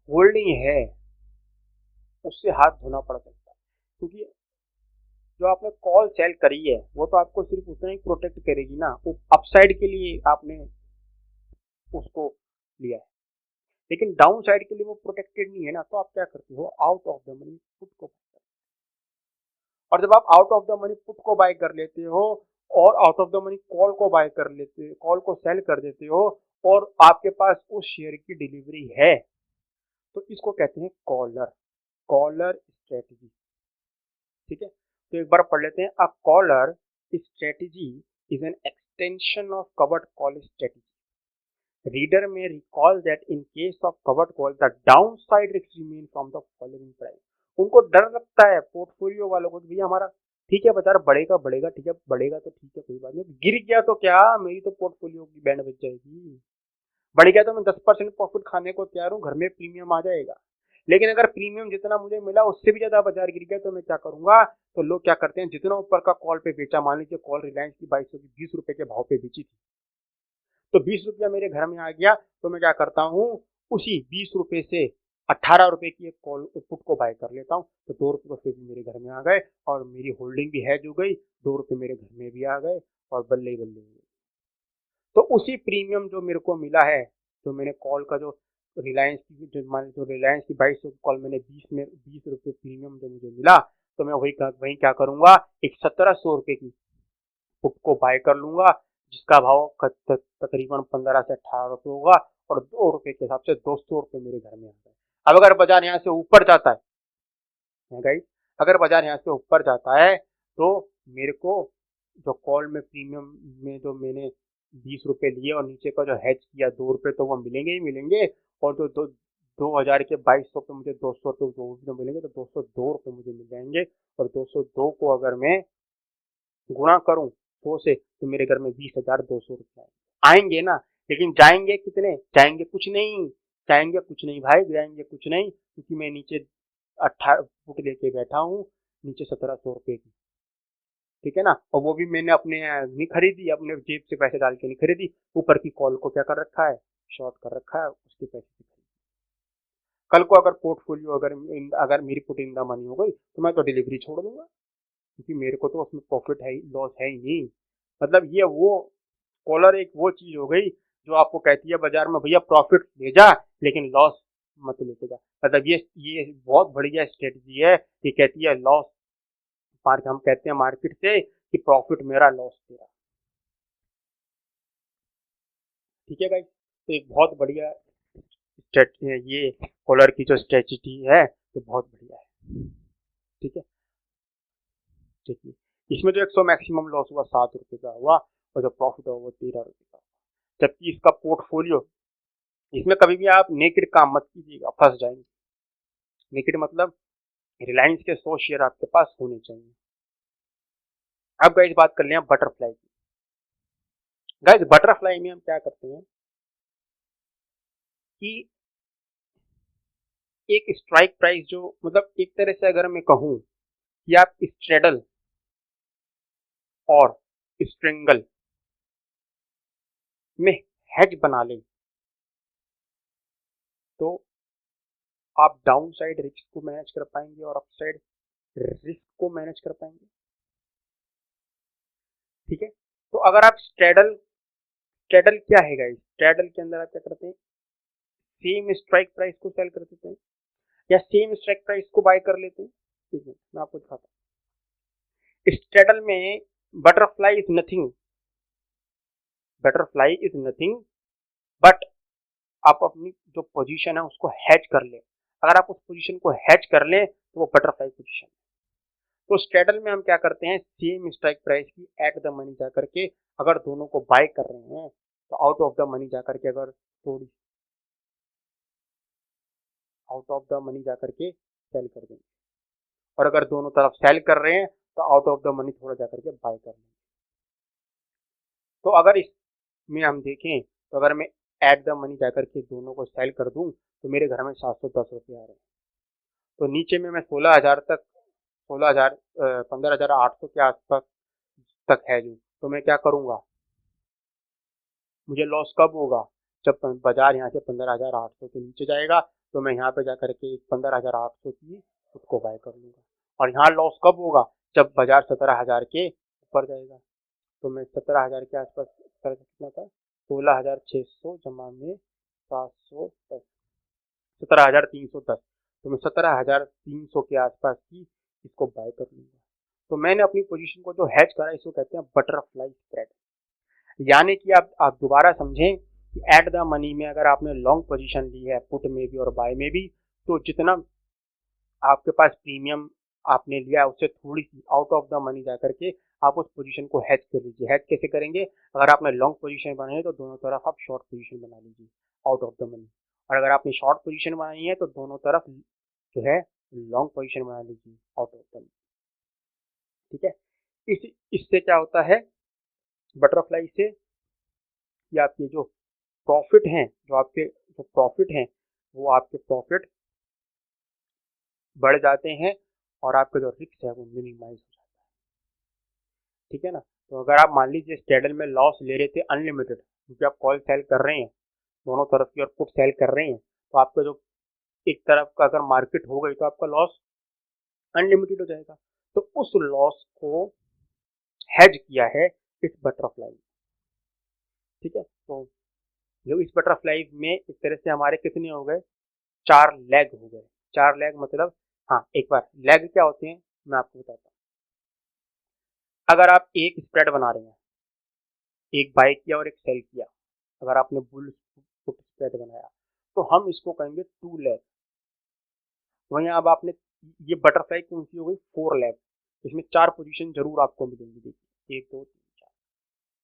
होल्डिंग है उससे हाथ धोना पड़ सकता है, क्योंकि जो आपने कॉल सेल करी है वो तो आपको सिर्फ उतना ही प्रोटेक्ट करेगी ना, वो अपसाइड के लिए आपने उसको लिया है, लेकिन डाउन साइड के लिए वो प्रोटेक्टेड नहीं है ना। तो आप क्या करते हो, out of the money put को, और जब आप out of the money put को बाय कर लेते हो और out of the money call को बाय कर लेते हो, कॉल को सेल कर देते हो, और आपके पास उस शेयर की डिलीवरी है, तो इसको कहते हैं कॉलर, कॉलर स्ट्रेटजी। ठीक है, तो एक बार पढ़ लेते हैं। A collar strategy is an extension of covered call strategy. Reader may recall that in case of covered call, the downside risk remain from the following price. उनको डर लगता है पोर्टफोलियो वालों को, भैया हमारा ठीक है बाजार बढ़ेगा बढ़ेगा, ठीक है बढ़ेगा तो ठीक है कोई बात नहीं, गिर गया तो क्या, मेरी तो पोर्टफोलियो की बैंड बच जाएगी। बढ़ गया तो मैं 10% प्रॉफिट खाने को तैयार हूँ, घर में प्रीमियम आ जाएगा। लेकिन अगर प्रीमियम जितना मुझे मिला उससे भी ज्यादा बाजार गिर गया तो मैं क्या करूंगा, तो लोग क्या करते हैं, जितना ऊपर का कॉल पे बेचा, मान लीजिए कॉल रिलायंस की 2200 की 20 रुपए के भाव पे बेची थी, तो 20 रुपया मेरे घर में आ गया, तो मैं क्या करता हूँ, उसी 20 रुपए से 18 रुपए की एक कॉल पुट को बाय कर लेता हूँ, तो 2 रुपए तो फिर भी मेरे घर में आ गए और मेरी होल्डिंग भी हैज हो गई, 2 रुपए मेरे घर में भी आ गए और बल्ले ही बल्ले हो गए। तो उसी प्रीमियम जो मेरे को मिला है, जो मैंने कॉल का जो रिलायंस की जो रिलायंस की 2200 कॉल मैंने 20 रुपए प्रीमियम जो मुझे मिला, तो मैं वही क्या करूंगा, एक 1700 रुपए की पुट को बाय कर लूंगा, जिसका भाव तकरीबन 15 से 18 रुपए होगा और 2 रुपए के हिसाब से 200 रुपए मेरे घर में आ गए। अब अगर बाजार यहाँ से ऊपर जाता है गाइस, अगर बाजार यहाँ से ऊपर जाता है तो मेरे को जो कॉल में प्रीमियम में जो मैंने 20 रुपए लिए और नीचे का जो हैज किया 2 रुपए, तो वो मिलेंगे ही मिलेंगे। और जो 2000 के 2200 पे मुझे 200 रुपये तो मिलेंगे, तो 202 रुपये मुझे मिल जाएंगे। और 202 को अगर मैं गुणा करूं 100 से, तो मेरे घर में 20,200 रुपये आएंगे ना। लेकिन जाएंगे कितने, जाएंगे कुछ नहीं, जाएंगे कुछ नहीं भाई, जाएंगे कुछ नहीं, क्योंकि मैं नीचे 18 फुट लेके बैठा हूँ, नीचे 1700 रुपये की, ठीक है ना। और वो भी मैंने अपने नहीं खरीदी, अपने जेब से पैसे डाल के नहीं खरीदी, ऊपर की कॉल को क्या कर रखा है, शॉर्ट कर रखा है, उसके पैसे से खरीदी। कल को अगर पोर्टफोलियो अगर मेरी पुट इन द मनी हो गई, तो मैं तो डिलीवरी छोड़ दूंगा, क्योंकि मेरे को तो उसमें प्रॉफिट है ही, लॉस है ही नहीं। मतलब ये वो कॉलर एक वो चीज हो गई जो आपको कहती है बाजार में, भैया प्रॉफिट ले जा लेकिन लॉस मत लेके जा। मतलब ये बहुत बढ़िया स्ट्रेटजी है। ये कहती है लॉस, हम कहते हैं मार्केट से कि प्रॉफिट मेरा लॉस तेरा, ठीक है गाइस। तो एक बहुत बढ़िया ये कॉलर की जो स्ट्रेटजी है, तो बहुत बढ़िया है, ठीक है। देखिए, इसमें जो 100 मैक्सिमम लॉस हुआ 7 रुपए का हुआ, और जो प्रॉफिट हुआ वो 13 रुपए का हुआ। जबकि इसका पोर्टफोलियो, इसमें कभी भी आप नेकेड काम मत कीजिएगा, फंस जाएंगे। नेकेड मतलब रिलायंस के 100 शेयर आपके पास होने चाहिए। अब गाइस बात कर लें बटरफ्लाई की। गाइस बटरफ्लाई में हम क्या करते हैं कि एक स्ट्राइक प्राइस जो, मतलब एक तरह से अगर मैं कहूं कि आप स्ट्रेडल और स्ट्रिंगल में हेज बना लें, तो आप डाउन साइड रिस्क को मैनेज कर पाएंगे और अप साइड रिस्क को मैनेज कर पाएंगे, ठीक है। तो अगर आप स्ट्रेडल, स्ट्रेडल क्या है गाइस, स्ट्रेडल के अंदर आप क्या करते हैं, सेम स्ट्राइक प्राइस को सेल कर देते हैं या सेम स्ट्राइक प्राइस को बाय कर लेते हैं। ठीक है, मैं आपको दिखाता हूँ। स्ट्रेडल में butterfly is nothing, butterfly is nothing but आप अपनी जो पोजीशन है उसको हैच कर ले। अगर आप उस पोजीशन को हैच कर ले तो वो बटरफ्लाई पोजीशन है। तो स्ट्रेडल में हम क्या करते हैं, सेम स्ट्राइक प्राइस की एट द मनी जाकर के अगर दोनों को बाय कर रहे हैं, तो आउट ऑफ द मनी जाकर के अगर थोड़ी आउट ऑफ द मनी जाकर के सेल कर देंगे, और अगर दोनों तरफ सेल कर रहे हैं तो आउट ऑफ द मनी थोड़ा जाकर के बाय कर लेंगे। तो अगर इसमें हम देखें, तो अगर मैं एट द मनी जाकर के दोनों को सेल कर दूं, तो मेरे घर में 710 रुपये आ रहे हैं। तो नीचे में मैं 16,000 तक, 16,000 15,800 के आसपास तक है जो, तो मैं क्या करूंगा, मुझे लॉस कब होगा, जब बाजार यहाँ से 15,800 के नीचे जाएगा, तो मैं यहाँ पे जाकर के 15,800 की उसको बाय कर लूंगा। और यहाँ लॉस कब होगा, जब बाजार 17,000 के ऊपर जाएगा, तो मैं 17,000 के आसपास कितना था, 16,600 जमा में 710, 17,310, तो मैं 17,300 के आसपास की इसको बाय कर लूंगा। तो मैंने अपनी पोजीशन को जो हैच करा, इसको कहते हैं बटरफ्लाई स्प्रेड। यानी कि आप दोबारा समझें कि एट द मनी में अगर आपने लॉन्ग पोजीशन ली है, पुट में भी और बाय में भी, तो जितना आपके पास प्रीमियम आपने लिया है उससे थोड़ी सी आउट ऑफ द मनी जाकर के आप उस पोजीशन को हैच कर लीजिए। हैच कैसे करेंगे, अगर आपने लॉन्ग पोजीशन बनाई है तो दोनों तरफ आप शॉर्ट पोजीशन बना लीजिए आउट ऑफ द मनी, और अगर आपने शॉर्ट पोजीशन बनाई है तो दोनों तरफ जो है लॉन्ग पोजीशन बना लीजिए आउट ऑफ द मनी, ठीक है। इससे क्या होता है बटरफ्लाई से, कि आपके जो प्रॉफिट हैं, वो आपके प्रॉफिट बढ़ जाते हैं और आपका जो रिस्क है वो मिनिमाइज हो जाता है, ठीक है ना। तो अगर आप मान लीजिए स्ट्रेडल में लॉस ले रहे थे अनलिमिटेड, क्योंकि आप कॉल सेल कर रहे हैं, दोनों तरफ की और पुट सेल कर रहे हैं, तो आपका जो एक तरफ का अगर मार्केट हो गई तो आपका लॉस अनलिमिटेड हो जाएगा। तो उस लॉस को हेज किया है इस बटरफ्लाई। ठीक है, तो जो इस बटरफ्लाई में एक तरह से हमारे कितने हो गए, 4 लेग हो गए। 4 लेग मतलब, हाँ एक बार लेग क्या होते हैं मैं आपको बताता हूँ। अगर आप एक स्प्रेड बना रहे हैं, एक बाय किया और एक सेल किया, अगर आपने बुल पुट स्प्रेड बनाया तो हम इसको कहेंगे 2 लेग। वहीं अब आपने ये बटरफ्लाई कौन सी हो गई, 4 लेग। इसमें 4 पोजीशन जरूर आपको मिलेंगी, देखिए 1 2 3 4।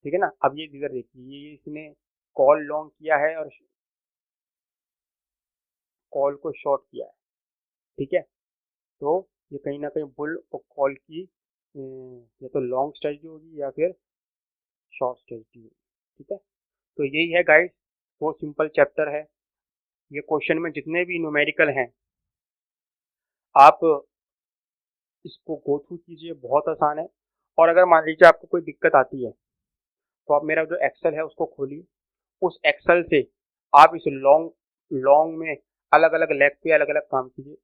ठीक है ना। अब ये इधर देखिए, ये इसने कॉल लॉन्ग किया है और कॉल को शॉर्ट किया है। ठीक है, तो ये कहीं ना कहीं बुल और कॉल की या तो लॉन्ग स्ट्रेटजी होगी या फिर शॉर्ट स्ट्रेटजी होगी। ठीक है, तो यही है गाइस, वो सिंपल चैप्टर है। ये क्वेश्चन में जितने भी न्यूमेरिकल हैं आप इसको गो थ्रू कीजिए, बहुत आसान है। और अगर मान लीजिए आपको कोई दिक्कत आती है तो आप मेरा जो एक्सेल है उसको खोलिए, उस एक्सेल से आप इस लॉन्ग लॉन्ग में अलग अलग लेग पे अलग अलग काम कीजिए।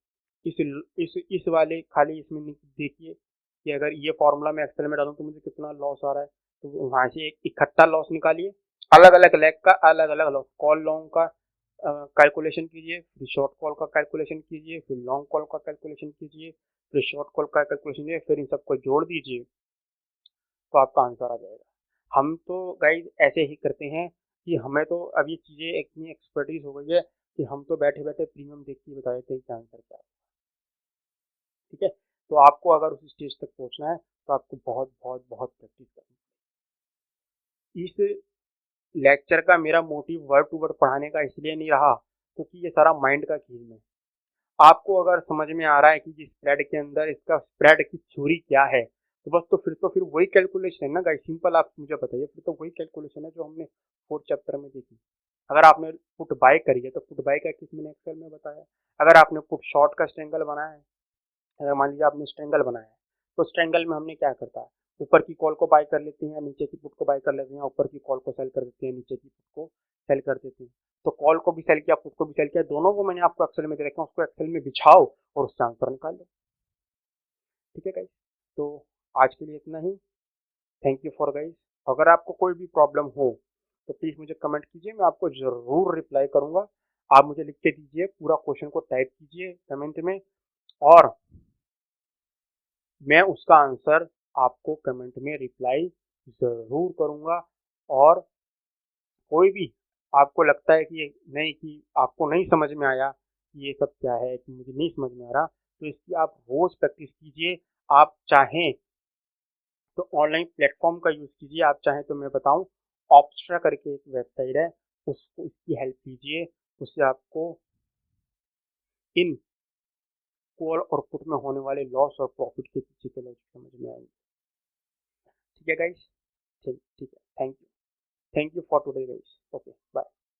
इस वाले खाली इसमें देखिए कि अगर ये फॉर्मूला मैं एक्सेल में डालूं तो मुझे कितना लॉस आ रहा है, तो वहां से एक इकट्ठा लॉस निकालिए। अलग अलग लेग का अलग अलग लॉस, कॉल लॉन्ग का कैलकुलेशन कीजिए, फिर शॉर्ट कॉल का कैलकुलेशन कीजिए, फिर लॉन्ग कॉल का कैलकुलेशन कीजिए, फिर शॉर्ट कॉल का कैलकुलेशन कीजिए, फिर इन सबको जोड़ दीजिए तो आपका आंसर आ जाएगा। हम तो गाइज ऐसे ही करते हैं कि हमें तो अब ये चीज़ें इतनी एक्सपर्टीज हो गई है कि हम तो बैठे बैठे प्रीमियम देख के बता देते हैं कि आंसर क्या है। ठीक है, तो आपको अगर उस स्टेज तक पहुंचना है तो आपको बहुत बहुत बहुत प्रैक्टिस करनी है। इस लेक्चर का मेरा मोटिव वर्ड टू वर्ड पढ़ाने का इसलिए नहीं रहा क्योंकि ये सारा माइंड का खेल है। आपको अगर समझ में आ रहा है कि इस स्प्रेड के अंदर इसका स्प्रेड की थ्योरी क्या है, तो बस तो फिर वही कैलकुलेशन है ना गाइस। सिंपल आप मुझे बताइए, फिर तो वही कैलकुलेशन है जो हमने 4 चैप्टर में देखी। अगर आपने पुट बाय करी है तो पुट बाय का किस मैंने एक्सेल में बताया। अगर आपने पुट शॉर्ट का स्ट्रेंगल बनाया है, अगर मान लीजिए आपने स्ट्रेंगल बनाया है तो स्ट्रेंगल में हमने क्या करता है, ऊपर की कॉल को बाय कर लेते हैं, नीचे की पुट को बाय कर लेते हैं, ऊपर की कॉल को सेल कर देते हैं, नीचे की पुट को सेल कर देते हैं। तो कॉल को भी सेल किया, पुट को भी सेल किया, दोनों को मैंने आपको एक्सेल में दे रखा है, उसको एक्सेल में बिछाओ और उससे आंसर निकाल लो। ठीक है गाइस, तो आज के लिए इतना ही। Thank you for guys. अगर आपको कोई भी प्रॉब्लम हो तो प्लीज़ मुझे कमेंट कीजिए, मैं आपको ज़रूर रिप्लाई करूंगा। आप मुझे लिख के दीजिए, पूरा क्वेश्चन को टाइप कीजिए कमेंट में, और मैं उसका आंसर आपको कमेंट में रिप्लाई ज़रूर करूंगा। और कोई भी आपको लगता है कि नहीं, कि आपको नहीं समझ में आया कि ये सब क्या है, कि मुझे नहीं समझ में आ रहा, तो इसकी आप रोज़ प्रैक्टिस कीजिए। आप चाहें तो ऑनलाइन प्लेटफॉर्म का यूज़ कीजिए, आप चाहें तो मैं बताऊं, ऑप्स्ट्रा करके एक वेबसाइट है, उसको इसकी हेल्प कीजिए। उससे आपको इन कॉल और पुट में होने वाले लॉस और प्रॉफिट के पीछे के लॉजिक समझ में आएंगे। ठीक है गाइस, ठीक ठीक है, thank you for today guys, okay bye.